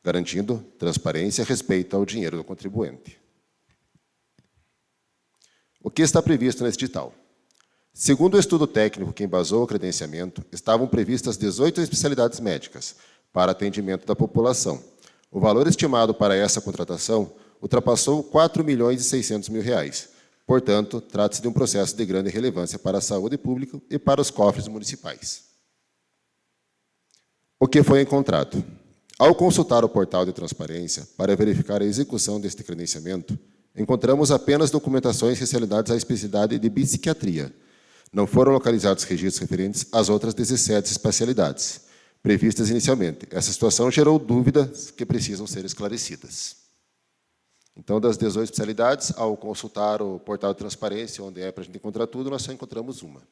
garantindo transparência e respeito ao dinheiro do contribuinte. O que está previsto neste edital? Segundo o estudo técnico que embasou o credenciamento, estavam previstas 18 especialidades médicas para atendimento da população. O valor estimado para essa contratação ultrapassou R$ 4.600.000. Portanto, trata-se de um processo de grande relevância para a saúde pública e para os cofres municipais. O que foi encontrado? Ao consultar o portal de transparência para verificar a execução deste credenciamento, encontramos apenas documentações relacionadas à especialidade de psiquiatria. Não foram localizados registros referentes às outras 17 especialidades previstas inicialmente. Essa situação gerou dúvidas que precisam ser esclarecidas. Então, das 18 especialidades, ao consultar o portal de transparência, onde é para a gente encontrar tudo, nós só encontramos uma.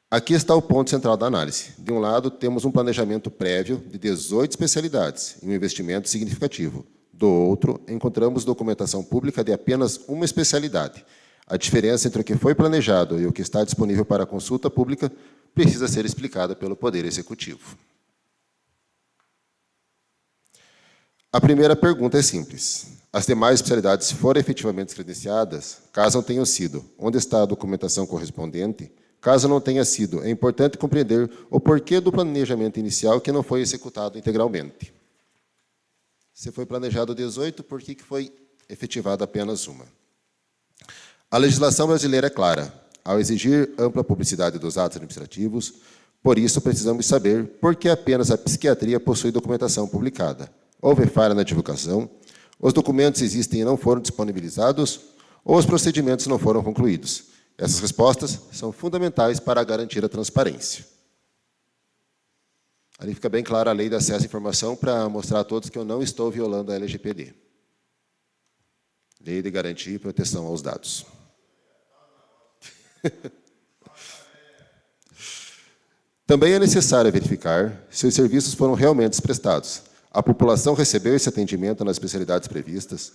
Aqui está o ponto central da análise. De um lado, temos um planejamento prévio de 18 especialidades e um investimento significativo. Do outro, encontramos documentação pública de apenas uma especialidade. A diferença entre o que foi planejado e o que está disponível para consulta pública precisa ser explicada pelo Poder Executivo. A primeira pergunta é simples. As demais especialidades foram efetivamente credenciadas? Caso não tenham sido, onde está a documentação correspondente? Caso não tenha sido, é importante compreender o porquê do planejamento inicial que não foi executado integralmente. Se foi planejado 18, por que foi efetivada apenas uma? A legislação brasileira é clara, ao exigir ampla publicidade dos atos administrativos, por isso precisamos saber por que apenas a psiquiatria possui documentação publicada. Houve falha na divulgação, os documentos existem e não foram disponibilizados, ou os procedimentos não foram concluídos. Essas respostas são fundamentais para garantir a transparência. Ali fica bem clara a lei de acesso à informação para mostrar a todos que eu não estou violando a LGPD. Lei de garantia e proteção aos dados. Também é necessário verificar se os serviços foram realmente prestados. A população recebeu esse atendimento nas especialidades previstas?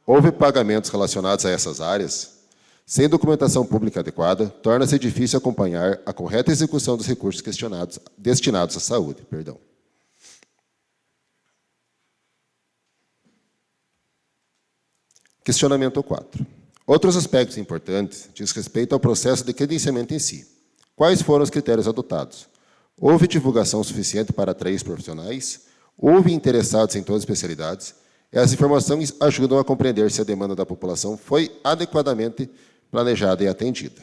Houve pagamentos relacionados a essas áreas? Sem documentação pública adequada, torna-se difícil acompanhar a correta execução dos recursos destinados à saúde. Questionamento 4. Outros aspectos importantes diz respeito ao processo de credenciamento em si. Quais foram os critérios adotados? Houve divulgação suficiente para atrair profissionais? Houve interessados em todas as especialidades? Essas informações ajudam a compreender se a demanda da população foi adequadamente planejada e atendida.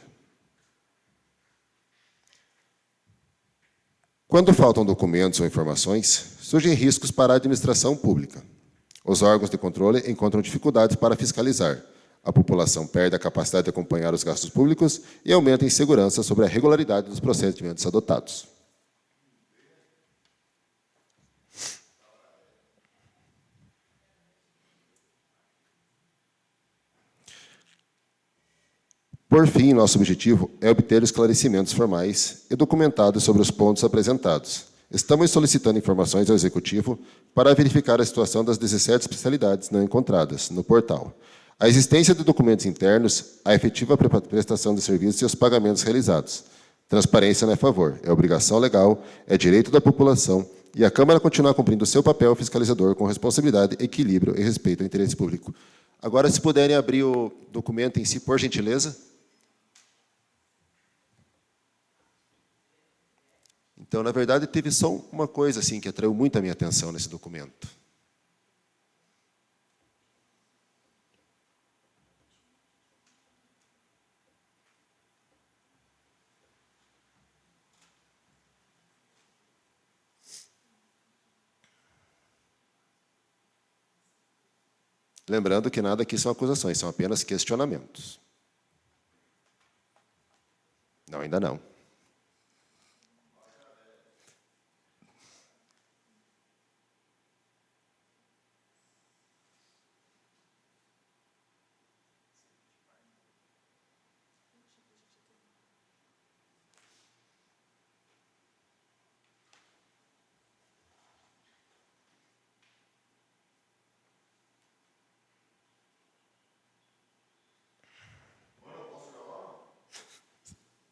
Quando faltam documentos ou informações, surgem riscos para a administração pública. Os órgãos de controle encontram dificuldades para fiscalizar. A população perde a capacidade de acompanhar os gastos públicos e aumenta a insegurança sobre a regularidade dos procedimentos adotados. Por fim, nosso objetivo é obter esclarecimentos formais e documentados sobre os pontos apresentados. Estamos solicitando informações ao Executivo para verificar a situação das 17 especialidades não encontradas no portal, a existência de documentos internos, a efetiva prestação de serviços e os pagamentos realizados. Transparência não é favor, é obrigação legal, é direito da população e a Câmara continuar cumprindo seu papel fiscalizador com responsabilidade, equilíbrio e respeito ao interesse público. Agora, se puderem abrir o documento em si, por gentileza. Então, na verdade, teve só uma coisa assim que atraiu muito a minha atenção nesse documento. Lembrando que nada aqui são acusações, são apenas questionamentos. Não, ainda não.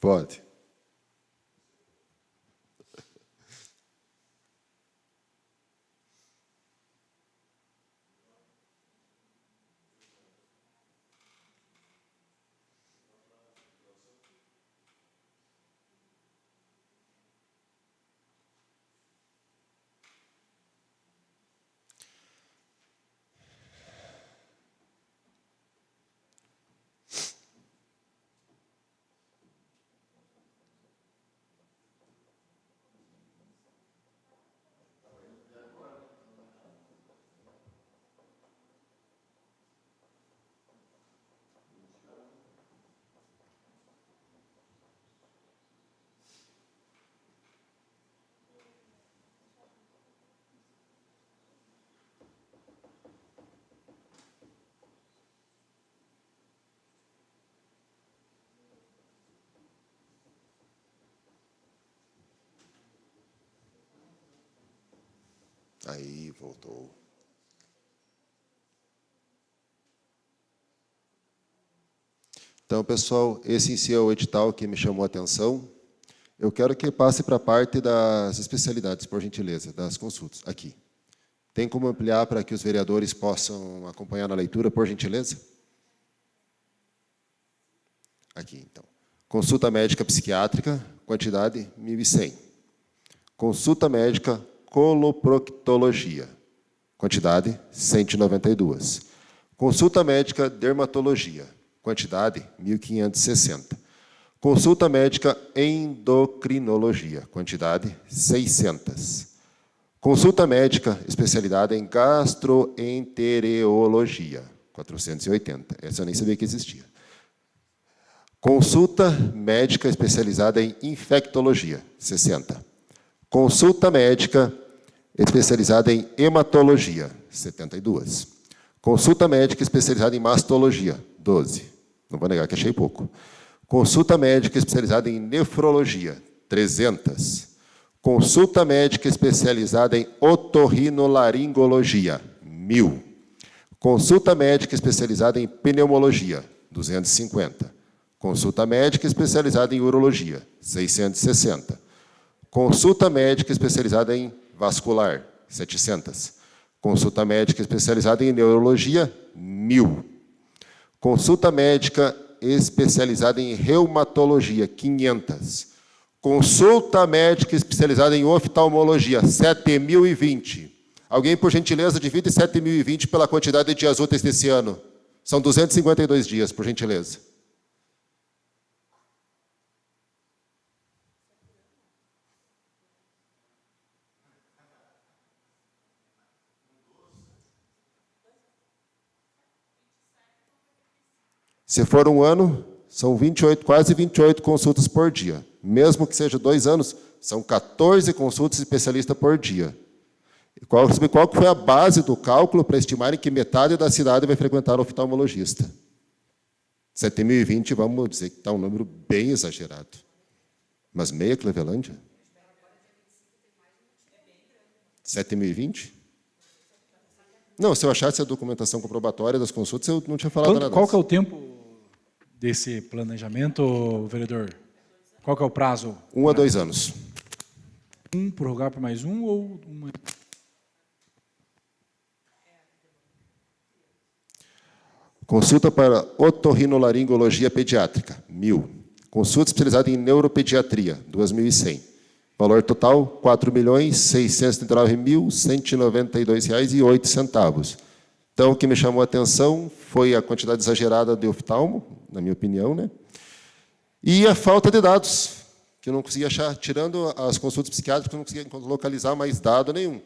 Pode. Aí, voltou. Então, pessoal, esse em si é o edital que me chamou a atenção. Eu quero que passe para a parte das especialidades, por gentileza, das consultas. Aqui. Tem como ampliar para que os vereadores possam acompanhar na leitura, por gentileza? Aqui, então. Consulta médica psiquiátrica, quantidade 1.100. Consulta médica coloproctologia, quantidade 192. Consulta médica dermatologia, quantidade 1.560. Consulta médica endocrinologia, quantidade 600. Consulta médica especialidade em gastroenterologia, 480. Essa eu nem sabia que existia. Consulta médica especializada em infectologia, 60. Consulta médica especializada em hematologia, 72. Consulta médica especializada em mastologia, 12. Não vou negar que achei pouco. Consulta médica especializada em nefrologia, 300. Consulta médica especializada em otorrinolaringologia, 1.000. Consulta médica especializada em pneumologia, 250. Consulta médica especializada em urologia, 660. Consulta médica especializada em vascular, 700. Consulta médica especializada em neurologia, 1.000. Consulta médica especializada em reumatologia, 500. Consulta médica especializada em oftalmologia, 7.020. Alguém, por gentileza, divide 7.020 pela quantidade de dias úteis desse ano. São 252 dias, por gentileza. Se for um ano, são 28, quase 28 consultas por dia. Mesmo que seja 2 anos, são 14 consultas especialistas por dia. Qual foi a base do cálculo para estimarem que metade da cidade vai frequentar o oftalmologista? 7.020, vamos dizer que está um número bem exagerado. Mas meia Clevelândia? 7.020? Não, se eu achasse a documentação comprobatória das consultas, eu não tinha falado nada. Qual que é o tempo desse planejamento, vereador? Qual que é o prazo? 1 a 2 anos. Prorrogar por mais um ou uma? Consulta para otorrinolaringologia pediátrica, 1.000. Consulta especializada em neuropediatria, 2.100. Valor total, R$ 4.639.192,08. Então, o que me chamou a atenção foi a quantidade exagerada de oftalmo, na minha opinião, né? E a falta de dados, que eu não conseguia achar, tirando as consultas psiquiátricas, eu não conseguia localizar mais dado nenhum.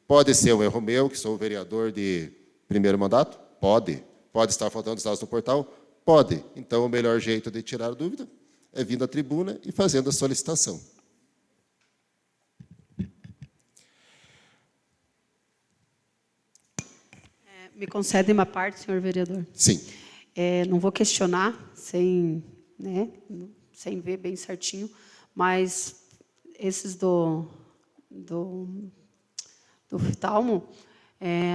Pode ser um erro meu, que sou o vereador de primeiro mandato? Pode. Pode estar faltando os dados no portal? Pode. Então, o melhor jeito de tirar a dúvida é vindo à tribuna e fazendo a solicitação. Me concede uma parte, senhor vereador? Sim. Não vou questionar, sem ver bem certinho, mas esses do oftalmo,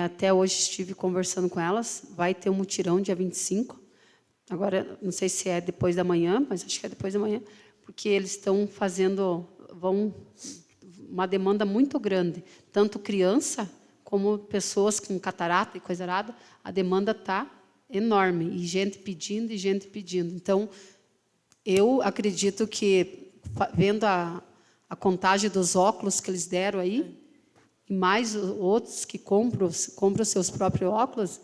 até hoje estive conversando com elas, vai ter um mutirão dia 25, agora não sei se é depois da manhã, mas acho que é depois da manhã, porque eles estão uma demanda muito grande, tanto criança como pessoas com catarata e coisa arada, a demanda está enorme, e gente pedindo. Então, eu acredito que, vendo a contagem dos óculos que eles deram aí, e mais outros que compram os seus próprios óculos,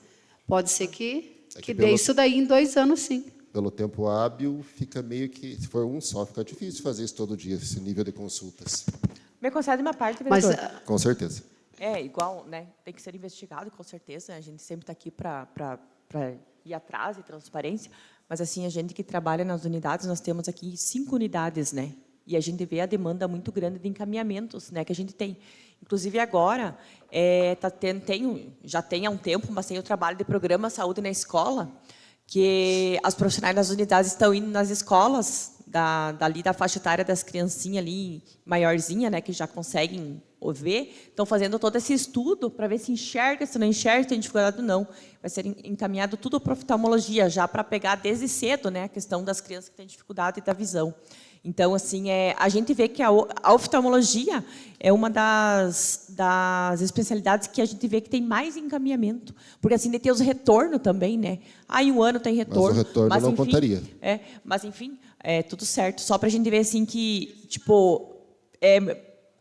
pode ser que dê isso daí em 2 anos, sim. Pelo tempo hábil, fica meio que, se for um só, fica difícil fazer isso todo dia, esse nível de consultas. Me concede uma parte, vereador. Com certeza. Igual, né? Tem que ser investigado, com certeza. A gente sempre está aqui para ir atrás e transparência. Mas, assim, a gente que trabalha nas unidades, nós temos aqui 5 unidades, né? E a gente vê a demanda muito grande de encaminhamentos, né, que a gente tem. Inclusive, agora, já tem há um tempo, mas tem o trabalho de programa Saúde na Escola, que as profissionais das unidades estão indo nas escolas, dali da faixa etária das criancinhas ali, maiorzinha, né, que já conseguem ver, estão fazendo todo esse estudo para ver se enxerga, se não enxerga, se tem dificuldade ou não. Vai ser encaminhado tudo para oftalmologia, já para pegar desde cedo, né, a questão das crianças que têm dificuldade da visão. Então, assim, a gente vê que a oftalmologia é uma das especialidades que a gente vê que tem mais encaminhamento. Porque, assim, de ter os retornos também, né? Em um ano tem retorno. Mas o retorno não contaria. Mas, enfim, tudo certo. Só para a gente ver, assim, que, tipo,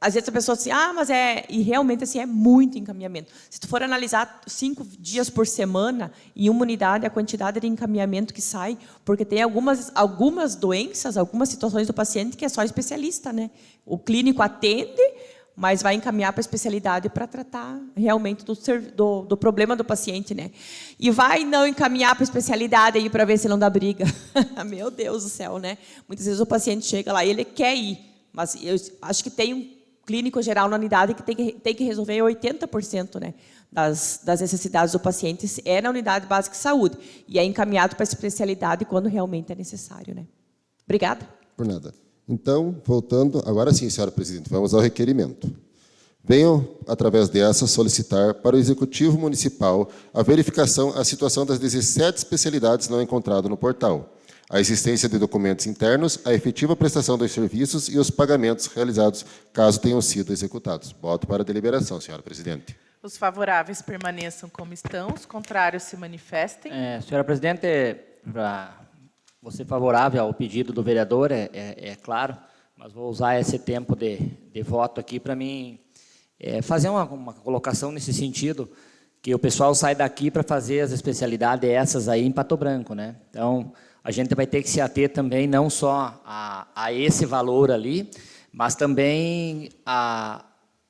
às vezes a pessoa assim, mas e realmente assim é muito encaminhamento. Se tu for analisar 5 dias por semana em uma unidade, a quantidade de encaminhamento que sai, porque tem algumas doenças, algumas situações do paciente que é só especialista, né? O clínico atende, mas vai encaminhar para a especialidade para tratar realmente do problema do paciente, né? E vai não encaminhar para a especialidade aí para ver se não dá briga. Meu Deus do céu, né? Muitas vezes o paciente chega lá e ele quer ir, mas eu acho que tem um clínico geral na unidade que tem que resolver 80%, né, das necessidades do paciente é na unidade básica de saúde e é encaminhado para a especialidade quando realmente é necessário, né? Obrigada. Por nada. Então, voltando, agora sim, senhora presidente, vamos ao requerimento. Venho, através dessa, solicitar para o Executivo Municipal a verificação da situação das 17 especialidades não encontradas no portal, a existência de documentos internos, a efetiva prestação dos serviços e os pagamentos realizados, caso tenham sido executados. Voto para a deliberação, senhora presidente. Os favoráveis permaneçam como estão, os contrários se manifestem. Senhora presidente, para você favorável ao pedido do vereador, é claro, mas vou usar esse tempo de voto aqui para mim fazer uma colocação nesse sentido, que o pessoal sai daqui para fazer as especialidades essas aí em Pato Branco, né? Então, a gente vai ter que se ater também não só a esse valor ali, mas também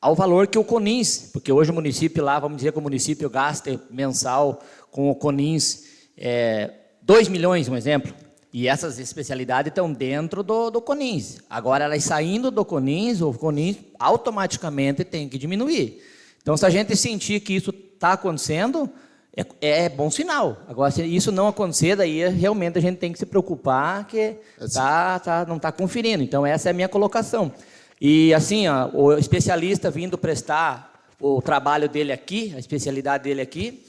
ao valor que o CONINS, porque hoje o município lá, vamos dizer que o município gasta mensal com o CONINS 2 milhões, um exemplo, e essas especialidades estão dentro do CONINS. Agora, elas saindo do CONINS, o CONINS automaticamente tem que diminuir. Então, se a gente sentir que isso está acontecendo, é bom sinal. Agora, se isso não acontecer, daí realmente a gente tem que se preocupar que não está conferindo. Então, essa é a minha colocação. E, assim, o especialista vindo prestar o trabalho dele aqui, a especialidade dele aqui,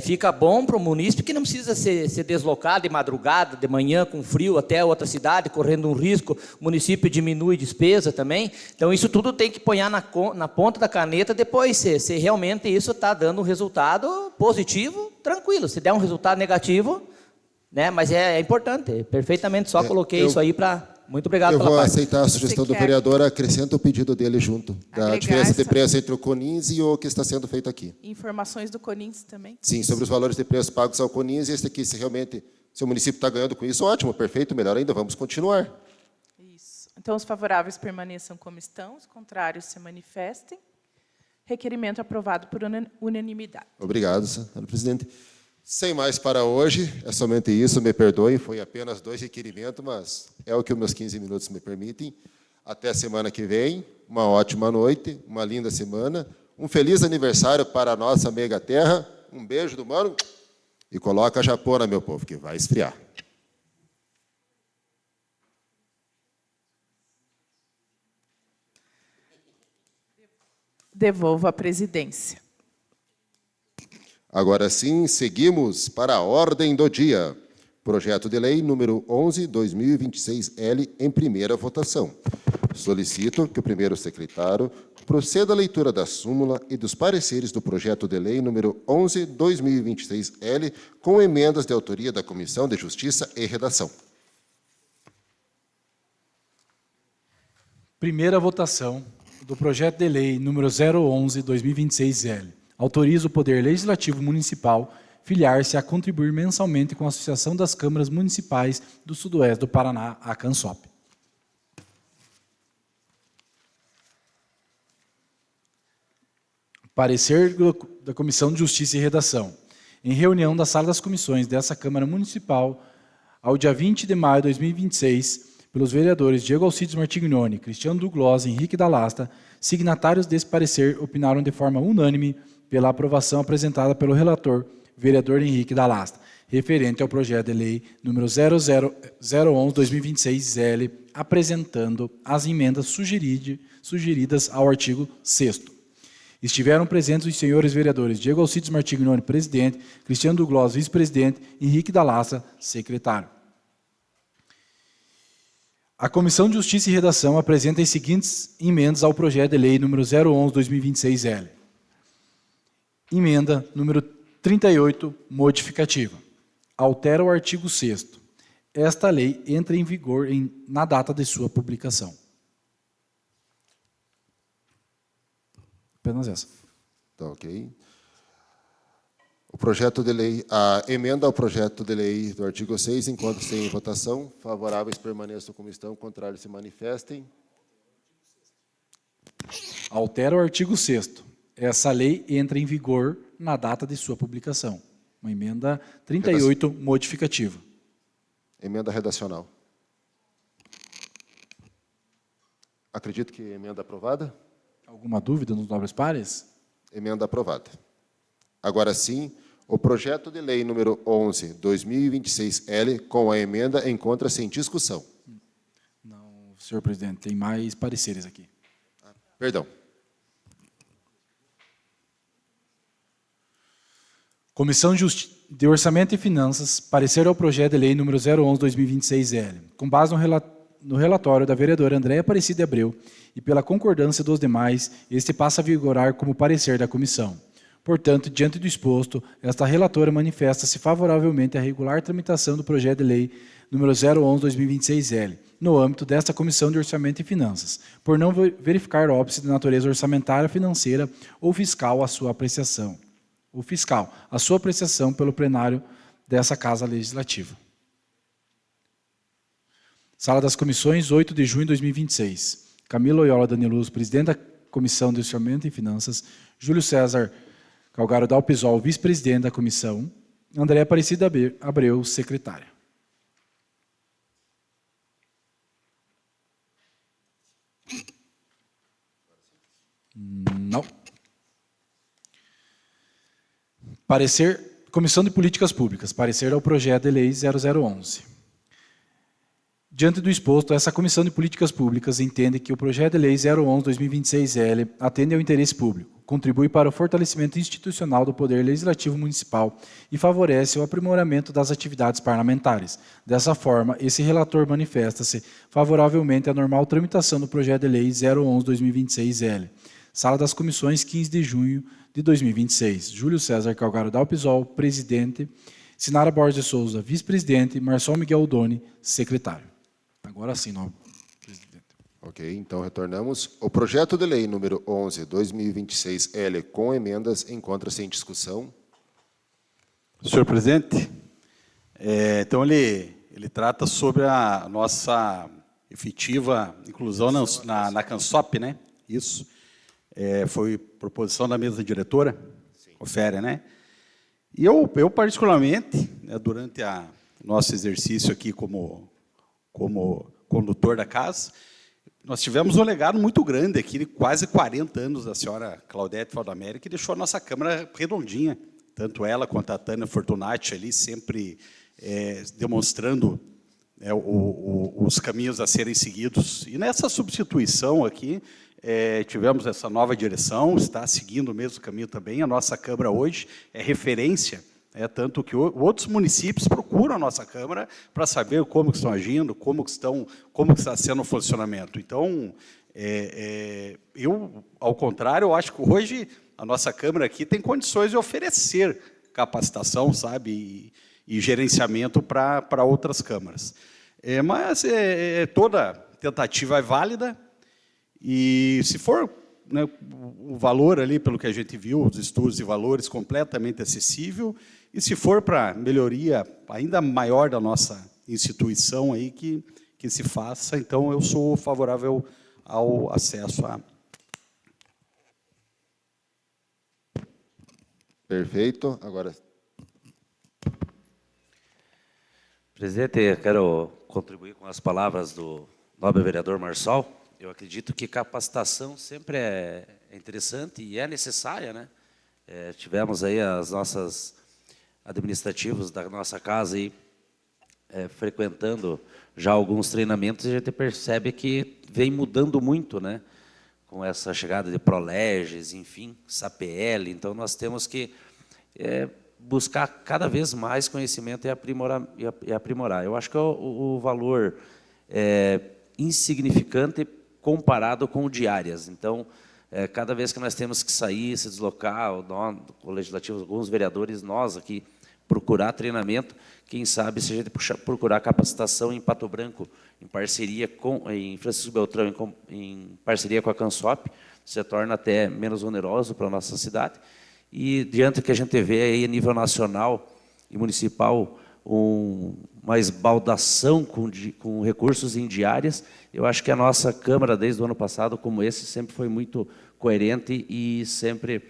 fica bom para o munícipe, que não precisa ser deslocado de madrugada, de manhã, com frio, até outra cidade, correndo um risco. O município diminui despesa também. Então, isso tudo tem que pôr na ponta da caneta depois, se realmente isso está dando um resultado positivo, tranquilo. Se der um resultado negativo, né, mas é importante, perfeitamente. Só coloquei isso aí para... Muito obrigado pela parte. Eu vou aceitar a sugestão do vereador, acrescenta o pedido dele junto, da diferença de preço entre o CONINS e o que está sendo feito aqui. Informações do CONINS também? Sim, sobre os valores de preços pagos ao CONINS, e esse aqui, se realmente o município está ganhando com isso, ótimo, perfeito, melhor ainda, vamos continuar. Isso. Então, os favoráveis permaneçam como estão, os contrários se manifestem. Requerimento aprovado por unanimidade. Obrigado, senhora presidente. Sem mais para hoje, é somente isso, me perdoem, foi apenas 2 requerimentos, mas é o que os meus 15 minutos me permitem. Até a semana que vem, uma ótima noite, uma linda semana, um feliz aniversário para a nossa mega terra, um beijo do mano e coloca a japona, meu povo, que vai esfriar. Devolvo a presidência. Agora sim, seguimos para a ordem do dia. Projeto de lei número 11/2026L em primeira votação. Solicito que o primeiro secretário proceda à leitura da súmula e dos pareceres do projeto de lei número 11/2026L com emendas de autoria da Comissão de Justiça e Redação. Primeira votação do projeto de lei número 011/2026L. Autoriza o Poder Legislativo Municipal filiar-se a contribuir mensalmente com a Associação das Câmaras Municipais do Sudoeste do Paraná, a CANSOP. Parecer da Comissão de Justiça e Redação. Em reunião da Sala das Comissões dessa Câmara Municipal, ao dia 20 de maio de 2026, pelos vereadores Diego Alcides Martignoni, Cristiano Douglas e Henrique Dalasta, signatários desse parecer opinaram de forma unânime pela aprovação apresentada pelo relator, vereador Henrique Dalasta, referente ao projeto de lei número 011/2026L, apresentando as emendas sugeridas ao artigo 6º. Estiveram presentes os senhores vereadores Diego Alcides Martignoni, presidente, Cristiano Douglas, vice-presidente, Henrique Dalasta, secretário. A Comissão de Justiça e Redação apresenta as seguintes emendas ao projeto de lei número 011/2026L. Emenda número 38, modificativa. Altera o artigo 6º. Esta lei entra em vigor na data de sua publicação. apenas essa. Tá ok. O projeto de lei, a emenda ao projeto de lei do artigo 6 encontra-se em votação. Favoráveis permaneçam como estão, contrários se manifestem. Altera o artigo 6º. Essa lei entra em vigor na data de sua publicação. Uma emenda 38 modificativa. Emenda redacional. Acredito que emenda aprovada. Alguma dúvida nos nobres pares? Emenda aprovada. Agora sim, o projeto de lei número 11/2026L, com a emenda, encontra-se em discussão. Não, senhor presidente, tem mais pareceres aqui. Perdão. Comissão de Orçamento e Finanças, parecer ao projeto de lei número 011/2026L. Com base no relatório da vereadora Andréia Aparecida Abreu e pela concordância dos demais, este passa a vigorar como parecer da comissão. Portanto, diante do exposto, esta relatora manifesta-se favoravelmente à regular tramitação do projeto de lei número 011/2026L, no âmbito desta Comissão de Orçamento e Finanças, por não verificar óbice de natureza orçamentária, financeira ou fiscal a sua apreciação. A sua apreciação pelo plenário dessa Casa Legislativa. Sala das Comissões, 8 de junho de 2026. Camila Oyola Daniluz, presidente da Comissão de Orçamento e Finanças. Júlio César Calgaro Dalpisol, vice-presidente da comissão. Andréia Aparecida Abreu, secretária. Não. Parecer, Comissão de Políticas Públicas. Parecer ao projeto de lei 0011. Diante do exposto, essa Comissão de Políticas Públicas entende que o projeto de lei 011/2026L atende ao interesse público, contribui para o fortalecimento institucional do Poder Legislativo Municipal e favorece o aprimoramento das atividades parlamentares. Dessa forma, esse relator manifesta-se favoravelmente à normal tramitação do projeto de lei 011/2026L. Sala das Comissões, 15 de junho de 2026. Júlio César Calgaro Dalpisol, presidente. Sinara Borges de Souza, vice-presidente. Marçal Miguel Doni, secretário. Agora sim, nobre presidente. Ok, então retornamos. O projeto de lei número 11/2026L, com emendas, encontra-se em discussão. Senhor presidente, então ele trata sobre a nossa efetiva inclusão na CANSOP, né? Isso. Foi proposição da mesa diretora, confere, né? E eu particularmente, né, durante o nosso exercício aqui como condutor da casa, nós tivemos um legado muito grande aqui, de quase 40 anos da senhora Claudete Valdamere, que deixou a nossa Câmara redondinha, tanto ela quanto a Tânia Fortunati ali, sempre demonstrando os caminhos a serem seguidos. E nessa substituição aqui, tivemos essa nova direção, está seguindo o mesmo caminho também. A nossa Câmara hoje é referência, tanto que outros municípios procuram a nossa Câmara para saber como que estão agindo, como que está sendo o funcionamento. Então, eu, ao contrário, eu acho que hoje a nossa Câmara aqui tem condições de oferecer capacitação, sabe, e gerenciamento para outras câmaras. Mas toda tentativa é válida, e se for, né, o valor ali, pelo que a gente viu, os estudos de valores, completamente acessível, e se for para melhoria ainda maior da nossa instituição aí, que se faça, então eu sou favorável ao acesso a... Perfeito. Agora... Presidente, eu quero contribuir com as palavras do nobre vereador Marçal. Eu acredito que capacitação sempre é interessante e é necessária, né? Tivemos aí as nossas administrativos da nossa casa aí, frequentando já alguns treinamentos, e a gente percebe que vem mudando muito, né? Com essa chegada de Proleges, enfim, SAPL. Então, nós temos que buscar cada vez mais conhecimento e aprimorar. Eu acho que o valor insignificante comparado com o diárias. Então, cada vez que nós temos que sair, se deslocar, o legislativo, alguns vereadores, nós aqui, procurar treinamento, quem sabe se a gente procurar capacitação em Pato Branco, em parceria em Francisco Beltrão, em parceria com a CANSOP, se torna até menos oneroso para a nossa cidade. E, diante do que a gente vê aí a nível nacional e municipal, uma esbaldação com recursos em diárias, eu acho que a nossa Câmara, desde o ano passado, como esse, sempre foi muito coerente e sempre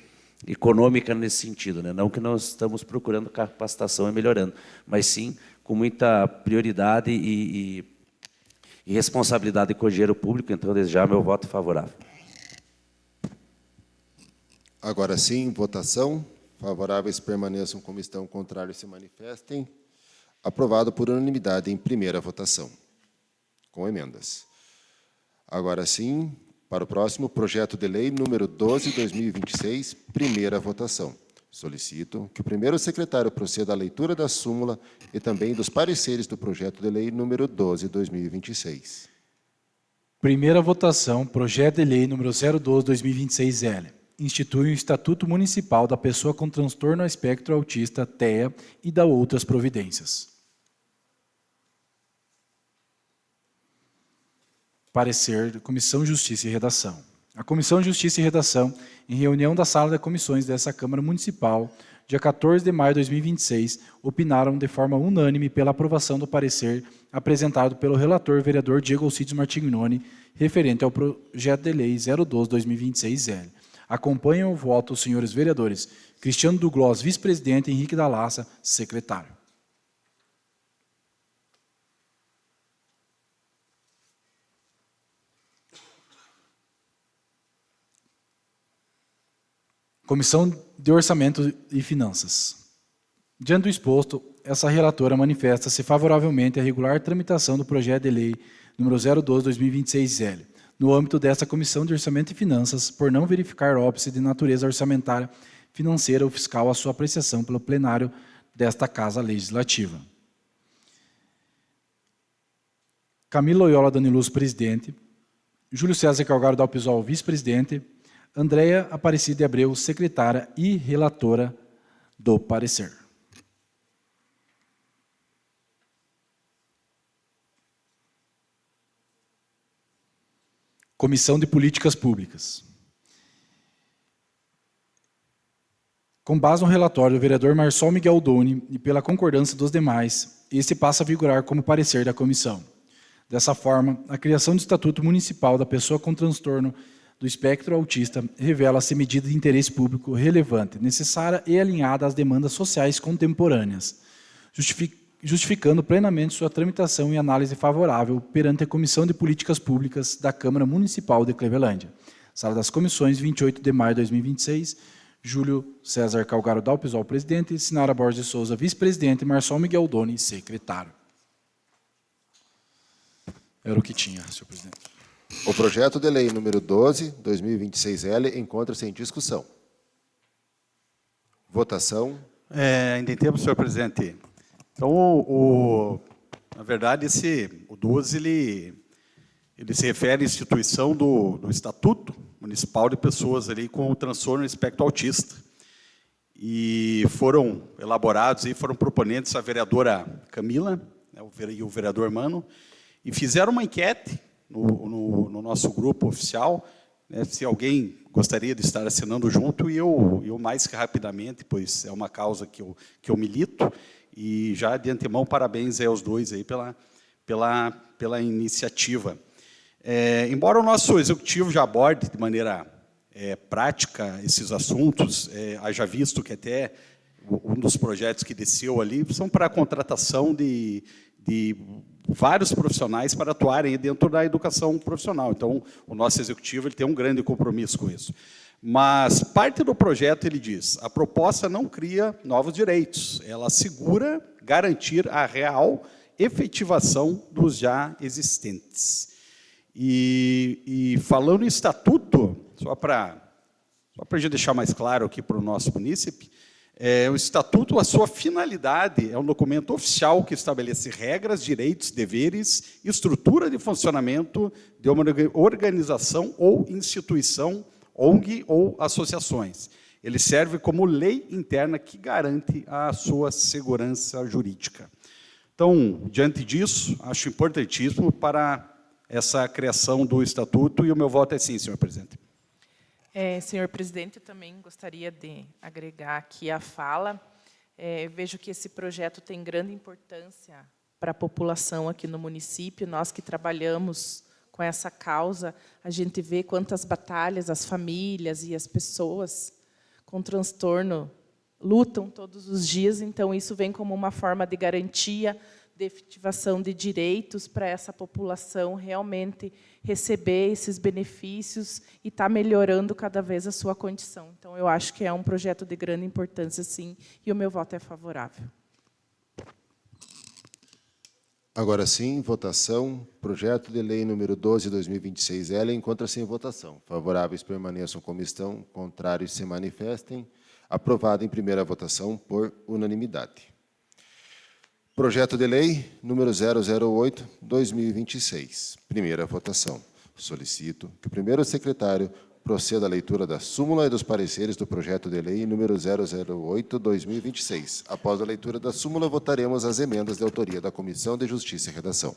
econômica nesse sentido, né? Não que nós estamos procurando capacitação e melhorando, mas sim com muita prioridade e responsabilidade com o dinheiro público. Então, desde já, meu voto é favorável. Agora sim, votação. Favoráveis permaneçam como estão, contrários se manifestem. Aprovado por unanimidade em primeira votação, com emendas. Agora sim, para o próximo, projeto de lei número 12/2026, primeira votação. Solicito que o primeiro secretário proceda à leitura da súmula e também dos pareceres do projeto de lei número 12/2026. Primeira votação, projeto de lei número 012/2026L. Institui o Estatuto Municipal da Pessoa com Transtorno ao Espectro Autista, TEA, e dá outras providências. Parecer da Comissão de Justiça e Redação. A Comissão de Justiça e Redação, em reunião da Sala de Comissões dessa Câmara Municipal, dia 14 de maio de 2026, opinaram de forma unânime pela aprovação do parecer apresentado pelo relator vereador Diego Alcides Martignoni, referente ao projeto de lei 012/2026L. Acompanham o voto os senhores vereadores Cristiano Duglós, vice-presidente, Henrique da Laça, secretário. Comissão de Orçamento e Finanças. Diante do exposto, essa relatora manifesta-se favoravelmente à regular tramitação do projeto de lei número 012/2026L, no âmbito desta Comissão de Orçamento e Finanças, por não verificar óbice de natureza orçamentária, financeira ou fiscal à sua apreciação pelo plenário desta Casa Legislativa. Camila Loyola Danilus, presidente. Júlio César Calgaro Dalpisol, vice-presidente. Andréia Aparecida de Abreu, secretária e relatora do parecer. Comissão de Políticas Públicas. Com base no relatório do vereador Marçal Miguel Doni e pela concordância dos demais, este passa a vigorar como parecer da comissão. Dessa forma, a criação do Estatuto Municipal da Pessoa com Transtorno do Espectro Autista revela-se medida de interesse público relevante, necessária e alinhada às demandas sociais contemporâneas, justificando plenamente sua tramitação e análise favorável perante a Comissão de Políticas Públicas da Câmara Municipal de Clevelândia. Sala das Comissões, 28 de maio de 2026, Júlio César Calgaro Dalpisol, presidente, Sinara Borges de Souza, vice-presidente, Marçal Miguel Doni, secretário. Era o que tinha, senhor presidente. O projeto de lei número 12/2026L encontra-se em discussão. Votação. Ainda em tempo, senhor presidente. Então, na verdade, o 12 ele se refere à instituição do Estatuto Municipal de Pessoas ali com o transtorno espectro autista. E foram elaborados, e foram proponentes a vereadora Camila, né, e o vereador Mano, e fizeram uma enquete no nosso grupo oficial, né, se alguém gostaria de estar assinando junto, e eu mais que rapidamente, pois é uma causa que eu milito, e já de antemão parabéns aos dois aí pela iniciativa. Embora o nosso executivo já aborde de maneira prática esses assuntos, haja visto que até um dos projetos que desceu ali são para a contratação de vários profissionais para atuarem dentro da educação profissional. Então, o nosso executivo ele tem um grande compromisso com isso. Mas parte do projeto, ele diz, a proposta não cria novos direitos, ela assegura garantir a real efetivação dos já existentes. E falando em estatuto, só para a gente deixar mais claro aqui para o nosso munícipe, o estatuto, a sua finalidade, é um documento oficial que estabelece regras, direitos, deveres, estrutura de funcionamento de uma organização ou instituição, ONG ou associações. Ele serve como lei interna que garante a sua segurança jurídica. Então, diante disso, acho importantíssimo para essa criação do estatuto, e o meu voto é sim, senhor presidente. Senhor presidente, eu também gostaria de agregar aqui a fala. Vejo que esse projeto tem grande importância para a população aqui no município. Nós que trabalhamos com essa causa, a gente vê quantas batalhas as famílias e as pessoas com transtorno lutam todos os dias. Então, isso vem como uma forma de garantia, de efetivação de direitos para essa população realmente receber esses benefícios e estar melhorando cada vez a sua condição. Então, eu acho que é um projeto de grande importância, sim, e o meu voto é favorável. Agora sim, votação. Projeto de lei número 12/2026L encontra-se em votação. Favoráveis permaneçam como estão, contrários se manifestem. Aprovado em primeira votação por unanimidade. Projeto de lei número 008/2026. Primeira votação. Solicito que o primeiro secretário proceda à leitura da súmula e dos pareceres do projeto de lei número 008/2026. Após a leitura da súmula, votaremos as emendas de autoria da Comissão de Justiça e Redação.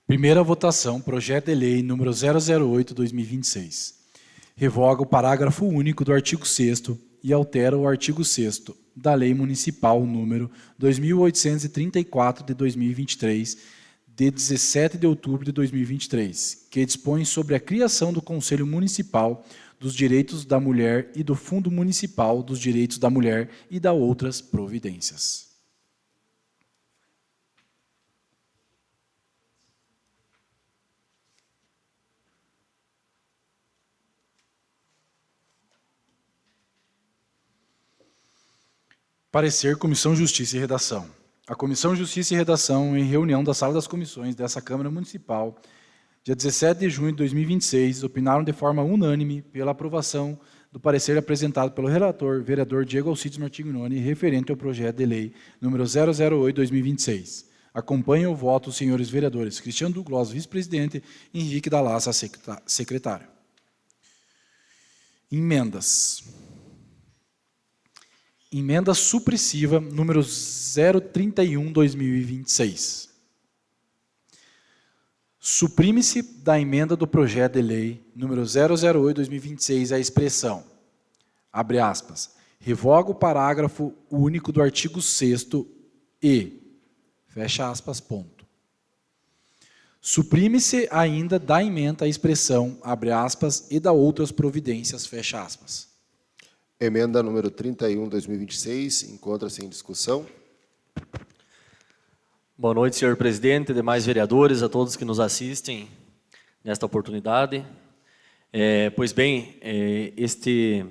Primeira votação, projeto de lei número 008/2026. Revoga o parágrafo único do artigo 6º e altera o artigo 6º da Lei Municipal número 2834 de 2023, de 17 de outubro de 2023, que dispõe sobre a criação do Conselho Municipal dos Direitos da Mulher e do Fundo Municipal dos Direitos da Mulher e da outras providências. Parecer Comissão Justiça e Redação. A Comissão Justiça e Redação, em reunião da Sala das Comissões dessa Câmara Municipal, dia 17 de junho de 2026, opinaram de forma unânime pela aprovação do parecer apresentado pelo relator, vereador Diego Alcides Martignoni, referente ao projeto de lei número 008/2026. Acompanhem o voto os senhores vereadores Cristiano Douglas, vice-presidente, e Henrique da Laça, secretário. Emendas. Emenda supressiva número 031/2026. Suprime-se da emenda do projeto de lei número 008/2026 a expressão, abre aspas, revoga o parágrafo único do artigo 6º e, fecha aspas, ponto. Suprime-se ainda da emenda a expressão, abre aspas, e da outras providências, fecha aspas. Emenda número 31/2026, encontra-se em discussão. Boa noite, senhor presidente, demais vereadores, a todos que nos assistem nesta oportunidade. Pois bem, este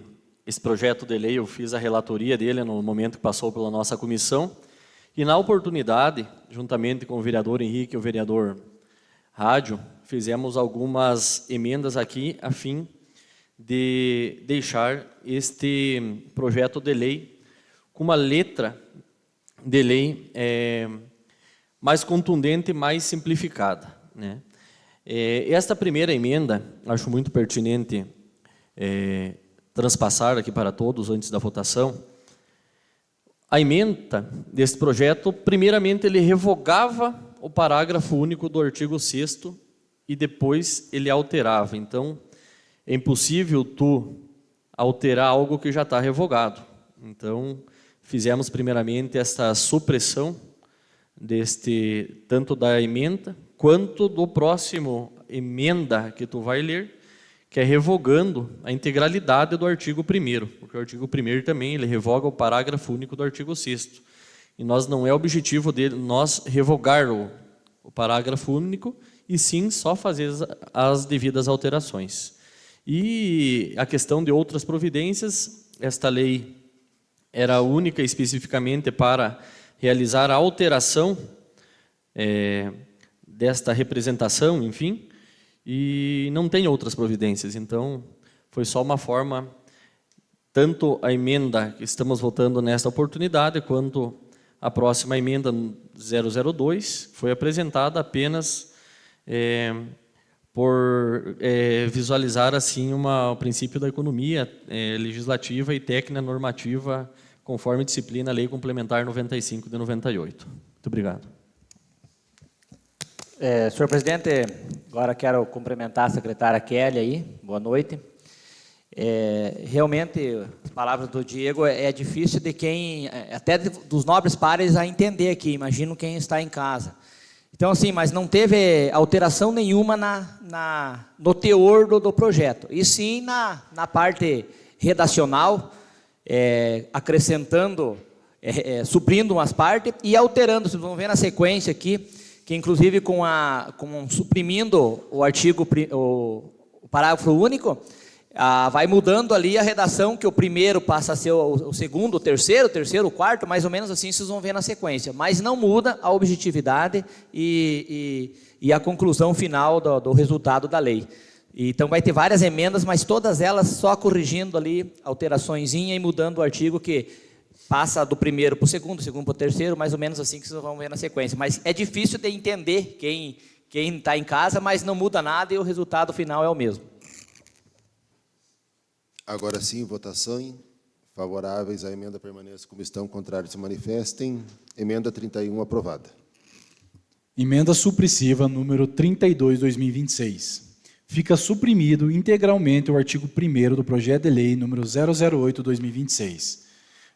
projeto de lei, eu fiz a relatoria dele no momento que passou pela nossa comissão, e na oportunidade, juntamente com o vereador Henrique e o vereador Rádio, fizemos algumas emendas aqui a fim de deixar este projeto de lei com uma letra de lei mais contundente, mais simplificada, né? Esta primeira emenda, acho muito pertinente transpassar aqui para todos antes da votação. A emenda deste projeto, primeiramente, ele revogava o parágrafo único do artigo 6º e depois ele alterava. Então, é impossível tu alterar algo que já está revogado. Então, fizemos primeiramente esta supressão tanto da emenda quanto do próximo emenda que tu vai ler, que é revogando a integralidade do artigo 1º, porque o artigo 1º também ele revoga o parágrafo único do artigo 6º. E não é objetivo dele nós revogar o parágrafo único, e sim só fazer as devidas alterações. E a questão de outras providências, esta lei era única especificamente para realizar a alteração desta representação, enfim, e não tem outras providências. Então, foi só uma forma, tanto a emenda que estamos votando nesta oportunidade, quanto a próxima emenda 002, foi apresentada apenas por visualizar assim o princípio da economia legislativa e técnica normativa conforme disciplina a Lei Complementar 95 de 98. Muito obrigado. Senhor presidente, agora quero cumprimentar a secretária Kelly aí, boa noite. Realmente, as palavras do Diego, é difícil de quem, até dos nobres pares, a entender aqui, imagino quem está em casa. Então, assim, mas não teve alteração nenhuma no teor do projeto, e sim na parte redacional, acrescentando, suprindo umas partes e alterando. Vocês vão ver na sequência aqui, que inclusive suprimindo o artigo, o parágrafo único, vai mudando ali a redação, que o primeiro passa a ser o segundo, o terceiro, o quarto, mais ou menos assim, vocês vão ver na sequência. Mas não muda a objetividade e a conclusão final do resultado da lei. Então vai ter várias emendas, mas todas elas só corrigindo ali alteraçõezinha e mudando o artigo, que passa do primeiro para o segundo para o terceiro, mais ou menos assim que vocês vão ver na sequência. Mas é difícil de entender quem está em casa, mas não muda nada e o resultado final é o mesmo. Agora sim, votação. Favoráveis à emenda permaneçam como estão, contrários se manifestem. Emenda 31 aprovada. Emenda supressiva número 32/2026. Fica suprimido integralmente o artigo 1º do projeto de lei número 008/2026.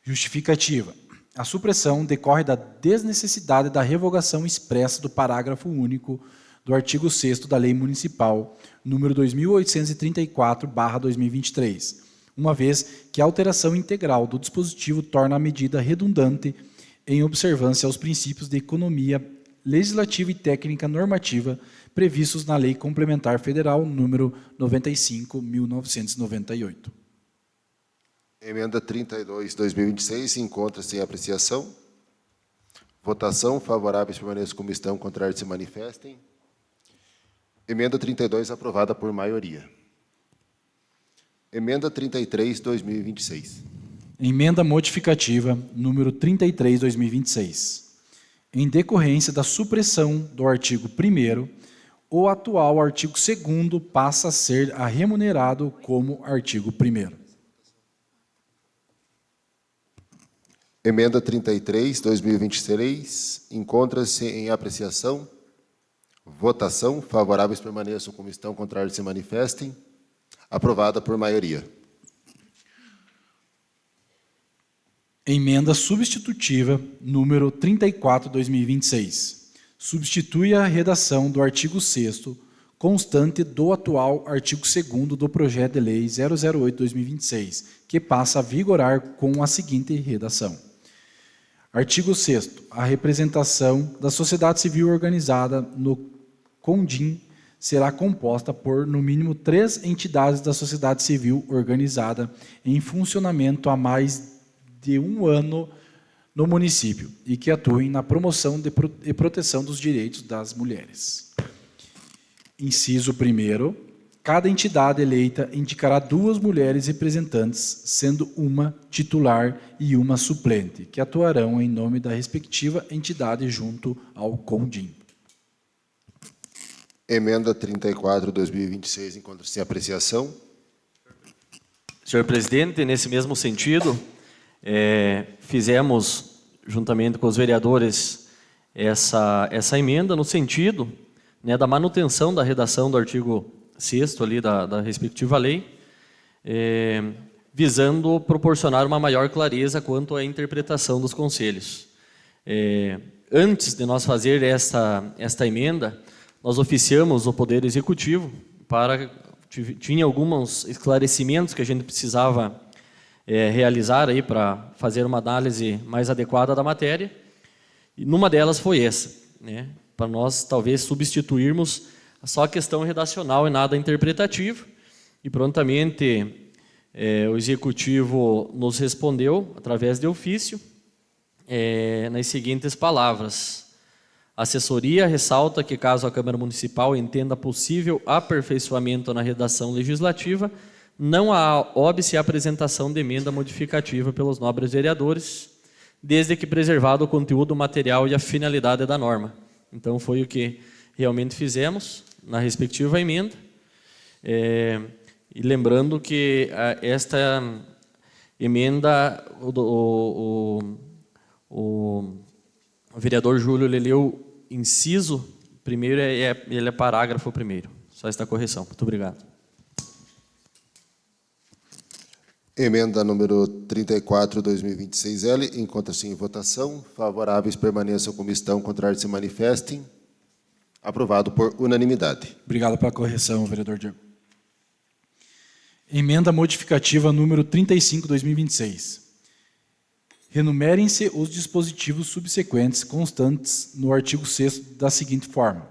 Justificativa. A supressão decorre da desnecessidade da revogação expressa do parágrafo único do artigo 6º da Lei Municipal número 2834/2023, uma vez que a alteração integral do dispositivo torna a medida redundante em observância aos princípios de economia legislativa e técnica normativa previstos na Lei Complementar Federal número 95/1998. Emenda 32/2026 encontra-se em apreciação. Votação. Favoráveis permaneçam como estão, contrários se manifestem. Emenda 32 aprovada por maioria. Emenda 33/2026. Emenda modificativa número 33/2026. Em decorrência da supressão do artigo 1º, o atual artigo 2º passa a ser remunerado como artigo 1º. Emenda 33/2023 encontra-se em apreciação. Votação. Favoráveis permaneçam como estão, contrários se manifestem. Aprovada por maioria. Emenda substitutiva número 34/2026. Substitui a redação do artigo 6º, constante do atual artigo 2º do projeto de lei 008/2026, que passa a vigorar com a seguinte redação. Artigo 6º. A representação da sociedade civil organizada no CONDIM será composta por, no mínimo, 3 entidades da sociedade civil organizada em funcionamento há mais de 1 ano no município e que atuem na promoção e proteção dos direitos das mulheres. Inciso 1º. Cada entidade eleita indicará 2 mulheres representantes, sendo uma titular e uma suplente, que atuarão em nome da respectiva entidade junto ao CONDIM. Emenda 34/2026 encontra-se em apreciação. Senhor presidente, nesse mesmo sentido, fizemos, juntamente com os vereadores, essa emenda no sentido, né, da manutenção da redação do artigo 6º ali da respectiva lei, visando proporcionar uma maior clareza quanto à interpretação dos conselhos. Antes de nós fazer esta emenda, nós oficiamos o Poder Executivo tinha alguns esclarecimentos que a gente precisava realizar aí para fazer uma análise mais adequada da matéria, e numa delas foi essa, né, para nós talvez substituirmos só a questão redacional e nada interpretativo, e prontamente o Executivo nos respondeu, através de ofício, nas seguintes palavras. A assessoria ressalta que, caso a Câmara Municipal entenda possível aperfeiçoamento na redação legislativa, não há óbice a apresentação de emenda modificativa pelos nobres vereadores, desde que preservado o conteúdo material e a finalidade da norma. Então, foi o que realmente fizemos na respectiva emenda. E lembrando que esta emenda, o vereador Júlio leu inciso primeiro, ele é parágrafo primeiro. Só esta correção. Muito obrigado. Emenda número 34, 2026L, encontra-se em votação. Favoráveis permaneçam como estão, contrários se manifestem. Aprovado por unanimidade. Obrigado pela correção, vereador Diego. Emenda modificativa número 35, 2026. Renumerem-se os dispositivos subsequentes constantes no artigo 6º da seguinte forma.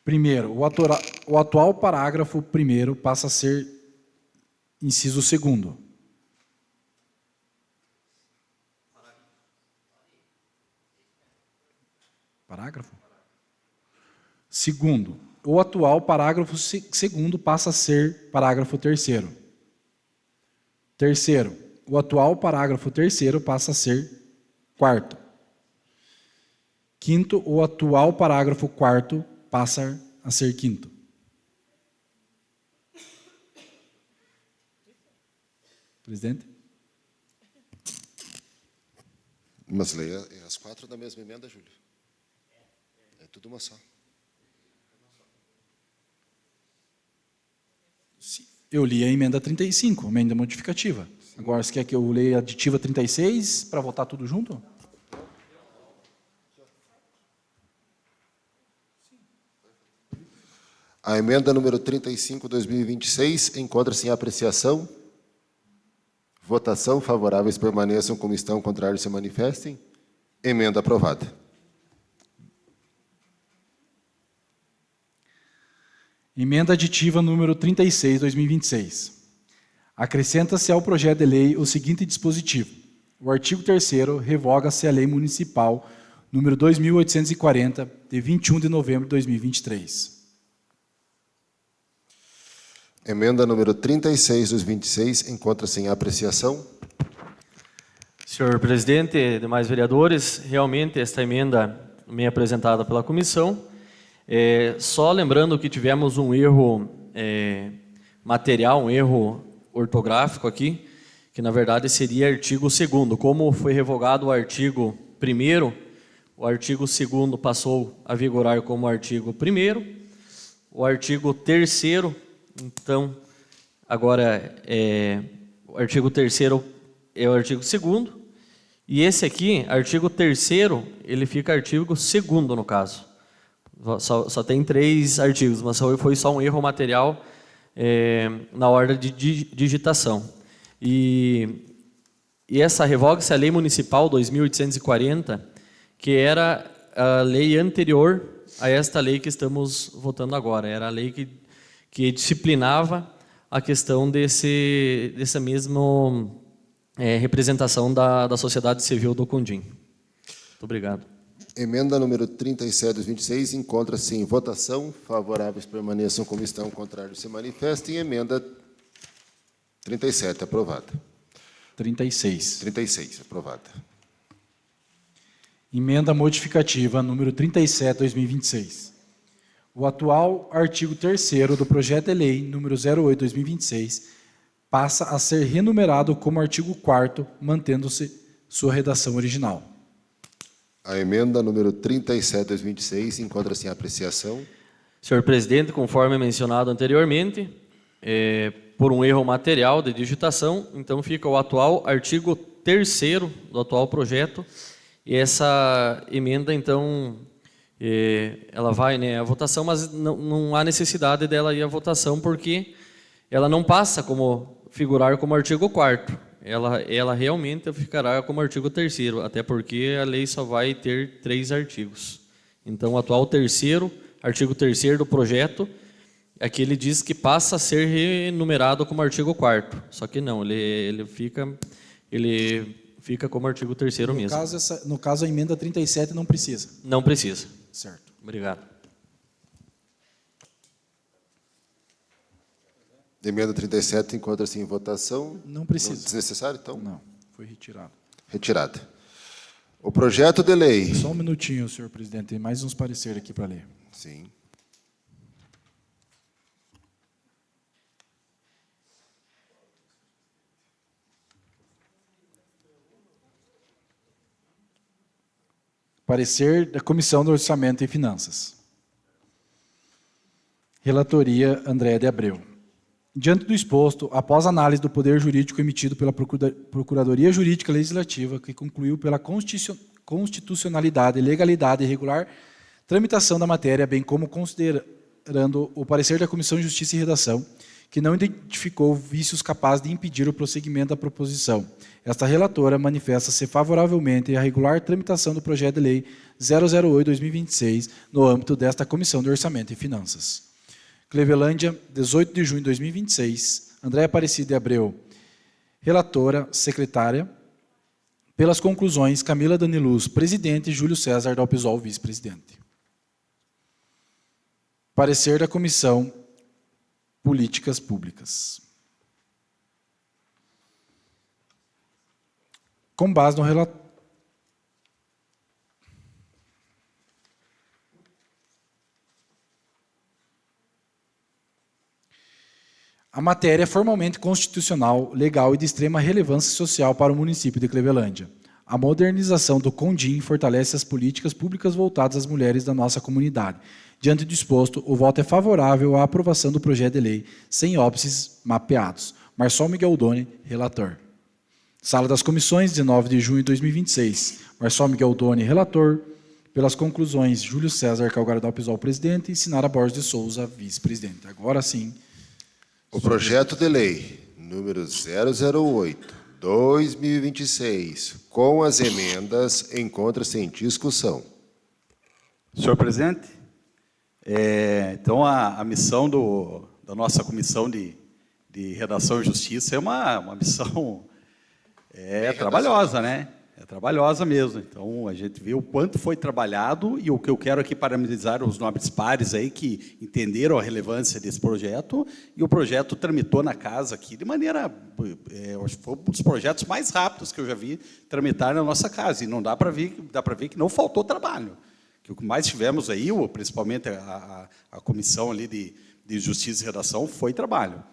Primeiro, o atual parágrafo 1º passa a ser inciso 2º. Parágrafo? Segundo, o atual parágrafo 2º passa a ser parágrafo 3º. Terceiro, o atual parágrafo 3º passa a ser 4º. Quinto, o atual parágrafo 4º passa a ser 5º. Presidente? Mas leia as 4 da mesma emenda, Júlio. É tudo uma só. Eu li a emenda 35, emenda modificativa. Agora, você quer que eu leia a aditiva 36 para votar tudo junto? A emenda número 35, 2026, encontra-se em apreciação. Votação. Favoráveis permaneçam como estão, contrários se manifestem. Emenda aprovada. Emenda aditiva número 36, 2026. Acrescenta-se ao projeto de lei o seguinte dispositivo. O artigo 3º revoga-se a Lei Municipal número 2.840, de 21 de novembro de 2023. Emenda número 36, 2026, encontra-se em apreciação. Senhor presidente, demais vereadores, realmente esta emenda me apresentada pela comissão. Só lembrando que tivemos um erro material, um erro ortográfico aqui, que na verdade seria artigo 2º. Como foi revogado o artigo 1º, o artigo 2º passou a vigorar como artigo 1º, o artigo 3º, então, agora o artigo 3º é o artigo 2º, e esse aqui, artigo 3º, ele fica artigo 2º no caso. Só tem 3 artigos, mas foi só um erro material na ordem de digitação. E essa revoga-se a Lei Municipal 2.840, que era a lei anterior a esta lei que estamos votando agora. Era a lei que disciplinava a questão dessa mesma representação da sociedade civil do Condim. Muito obrigado. Emenda número 37, 2026, encontra-se em votação. Favoráveis permaneçam como estão, contrários se manifestem. Emenda 37, aprovada. 36. 36, aprovada. Emenda modificativa número 37, 2026. O atual artigo 3º do projeto de lei número 08, 2026, passa a ser renumerado como artigo 4º, mantendo-se sua redação original. A emenda número 37, 2026, encontra-se em apreciação. Senhor presidente, conforme mencionado anteriormente, por um erro material de digitação, então fica o atual artigo 3º do atual projeto, e essa emenda, então, ela vai à votação, mas não há necessidade dela ir à votação, porque ela não passa como figurar como artigo 4º. Ela realmente ficará como artigo 3º, até porque a lei só vai ter 3 artigos. Então, o atual artigo 3º do projeto, aqui ele diz que passa a ser renumerado como artigo 4º, só que não, ele fica como artigo 3º mesmo. No caso, a emenda 37 não precisa. Não precisa. Certo. Obrigado. Emenda 37 encontra-se em votação. Não precisa. Desnecessário, então? Não, foi retirado. Retirada. O projeto de lei. Só um minutinho, senhor presidente, tem mais uns pareceres aqui para ler. Sim. Parecer da Comissão do Orçamento e Finanças. Relatoria Andréa de Abreu. Diante do exposto, após análise do poder jurídico emitido pela Procuradoria Jurídica Legislativa, que concluiu pela constitucionalidade, legalidade e regular tramitação da matéria, bem como considerando o parecer da Comissão de Justiça e Redação, que não identificou vícios capazes de impedir o prosseguimento da proposição. Esta relatora manifesta-se favoravelmente à regular tramitação do projeto de lei 008/2026 no âmbito desta Comissão de Orçamento e Finanças. Clevelândia, 18 de junho de 2026. Andréa Aparecida de Abreu, relatora, secretária. Pelas conclusões, Camila Daniluz, presidente, e Júlio César Dalpisol, vice-presidente. Parecer da Comissão Políticas Públicas. Com base no relatório. A matéria é formalmente constitucional, legal e de extrema relevância social para o município de Clevelândia. A modernização do CONDIM fortalece as políticas públicas voltadas às mulheres da nossa comunidade. Diante do exposto, o voto é favorável à aprovação do projeto de lei, sem óbices mapeados. Marçal Miguel Doni, relator. Sala das Comissões, 19 de junho de 2026. Marçal Miguel Doni, relator. Pelas conclusões, Júlio César Calgaro Dalpisol, presidente, e Sinara Borges de Souza, vice-presidente. Agora sim. O projeto de lei número 008/2026, com as emendas, encontra-se em discussão. Senhor presidente, então a missão da nossa Comissão de Redação e Justiça é uma missão trabalhosa, né? É trabalhosa mesmo. Então, a gente vê o quanto foi trabalhado e o que eu quero aqui parabenizar os nobres pares aí que entenderam a relevância desse projeto, e o projeto tramitou na casa aqui de maneira, acho que foi um dos projetos mais rápidos que eu já vi tramitar na nossa casa, e não dá para ver que não faltou trabalho. Que o que mais tivemos aí, principalmente a comissão ali de Justiça e Redação, foi trabalho.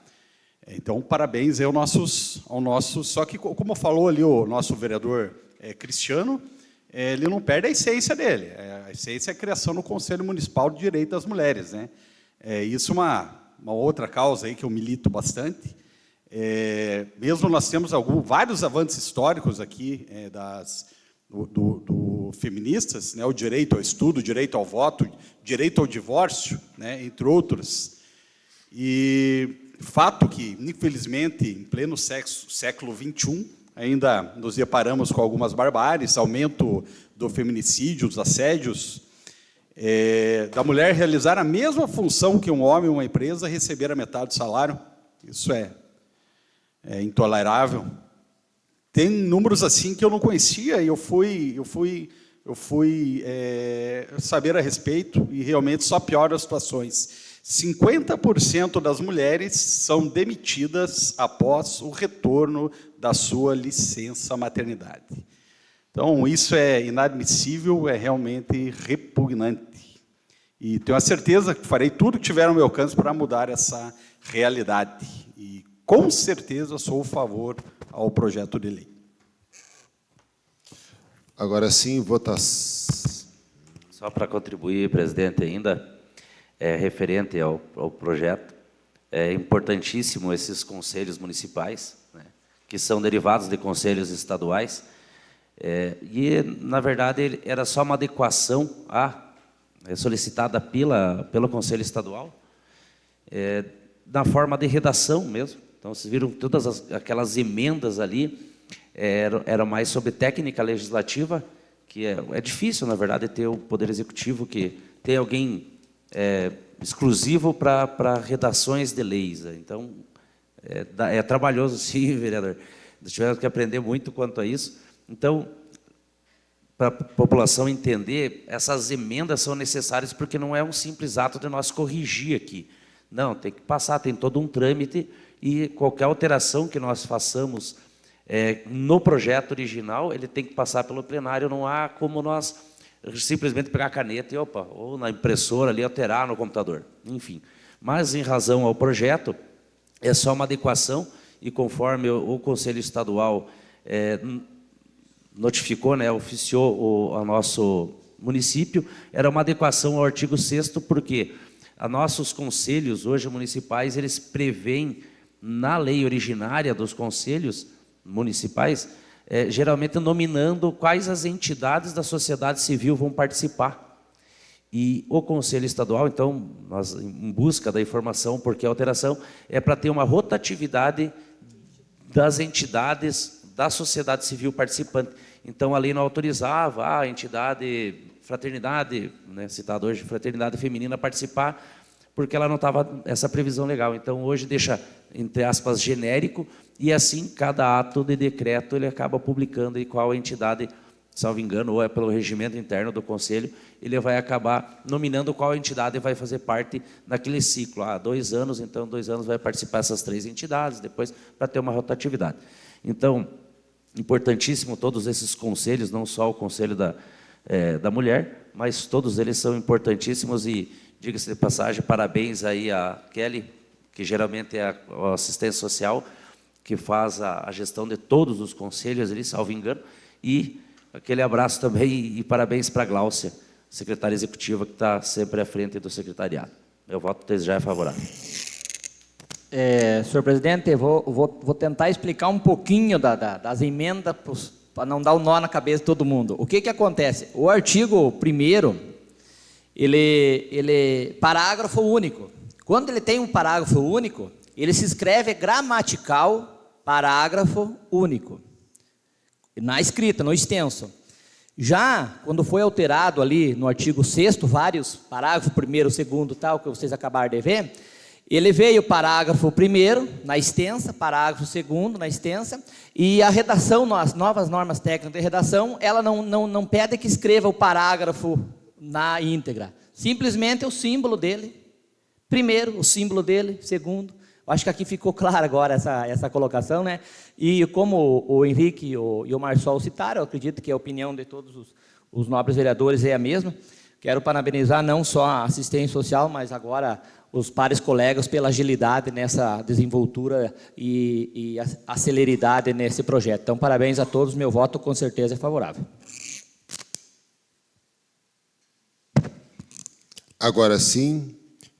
Então, parabéns ao nosso... Só que, como falou ali o nosso vereador Cristiano, ele não perde a essência dele. A essência é a criação no Conselho Municipal de Direito das Mulheres, né? Isso é uma outra causa aí que eu milito bastante. Mesmo nós temos vários avanços históricos aqui do feministas, né? O direito ao estudo, o direito ao voto, direito ao divórcio, né? Entre outros. E fato que, infelizmente, em pleno século XXI, ainda nos deparamos com algumas barbáries, aumento do feminicídio, dos assédios, da mulher realizar a mesma função que um homem em uma empresa, receber a metade do salário. Isso é intolerável. Tem números assim que eu não conhecia, e eu fui saber a respeito, e realmente só piora as situações. 50% das mulheres são demitidas após o retorno da sua licença maternidade. Então, isso é inadmissível, é realmente repugnante. E tenho a certeza que farei tudo que tiver ao meu alcance para mudar essa realidade. E, com certeza, sou a favor ao projeto de lei. Agora sim, votação. Só para contribuir, presidente, ainda... referente ao projeto, é importantíssimo esses conselhos municipais, né, que são derivados de conselhos estaduais, e, na verdade, era só uma adequação solicitada pelo Conselho Estadual, na forma de redação mesmo. Então, vocês viram todas aquelas emendas ali, eram mais sobre técnica legislativa, que é difícil, na verdade, ter o Poder Executivo que tem alguém exclusivo para redações de leis. Então, é trabalhoso, sim, vereador. Nós tivemos que aprender muito quanto a isso. Então, para a população entender, essas emendas são necessárias porque não é um simples ato de nós corrigir aqui. Não, tem que passar, tem todo um trâmite, e qualquer alteração que nós façamos no projeto original, ele tem que passar pelo plenário, não há como nós simplesmente pegar a caneta ou na impressora ali, alterar no computador, enfim. Mas, em razão ao projeto, é só uma adequação, e conforme o Conselho Estadual notificou, né, oficiou ao nosso município, era uma adequação ao artigo 6º, porque nossos conselhos, hoje municipais, eles prevêem na lei originária dos conselhos municipais, geralmente nominando quais as entidades da sociedade civil vão participar. E o Conselho Estadual, então, nós, em busca da informação, porque a alteração é para ter uma rotatividade das entidades da sociedade civil participante. Então, a lei não autorizava a entidade fraternidade, né, citado hoje, fraternidade feminina, participar, porque ela não estava essa previsão legal. Então, hoje deixa, entre aspas, genérico, e assim, cada ato de decreto, ele acaba publicando aí qual entidade, salvo engano, ou é pelo regimento interno do Conselho, ele vai acabar nominando qual entidade vai fazer parte naquele ciclo. 2 anos, então 2 anos vai participar essas 3 entidades, depois para ter uma rotatividade. Então, importantíssimo todos esses conselhos, não só o Conselho da Mulher, mas todos eles são importantíssimos e, diga-se de passagem, parabéns aí a Kelly, que geralmente é a assistência social, que faz a gestão de todos os conselhos ali, salvo engano, e aquele abraço também e parabéns para a Gláucia, secretária executiva, que está sempre à frente do secretariado. Meu voto desde já é favorável. Senhor presidente, vou tentar explicar um pouquinho das emendas para não dar o nó na cabeça de todo mundo. O que acontece? O artigo 1º, ele parágrafo único. Quando ele tem um parágrafo único, ele se escreve gramatical parágrafo único. Na escrita, no extenso. Já, quando foi alterado ali no artigo 6º, vários parágrafo 1º, 2º, tal, que vocês acabaram de ver, ele veio parágrafo 1º, na extensa, parágrafo 2º, na extensa, e a redação, as novas normas técnicas de redação, ela não pede que escreva o parágrafo na íntegra. Simplesmente o símbolo dele, primeiro, o símbolo dele, segundo. Acho que aqui ficou clara agora essa colocação, né? E como o Henrique e o Marçal citaram, eu acredito que a opinião de todos os nobres vereadores é a mesma. Quero parabenizar não só a assistência social, mas agora os pares colegas pela agilidade nessa desenvoltura e a celeridade nesse projeto. Então, parabéns a todos, meu voto com certeza é favorável. Agora sim,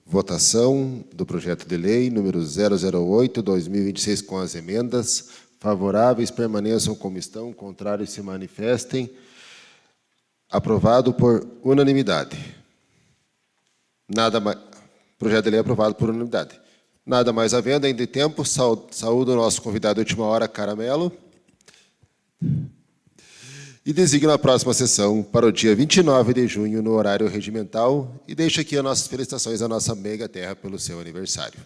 votação do projeto de lei número 008/2026 com as emendas. Favoráveis permaneçam como estão, contrários se manifestem. Aprovado por unanimidade. Projeto de lei aprovado por unanimidade. Nada mais havendo, ainda tem tempo, saúdo o nosso convidado de última hora, Caramelo. E designo a próxima sessão para o dia 29 de junho, no horário regimental. E deixo aqui as nossas felicitações à nossa mega terra pelo seu aniversário.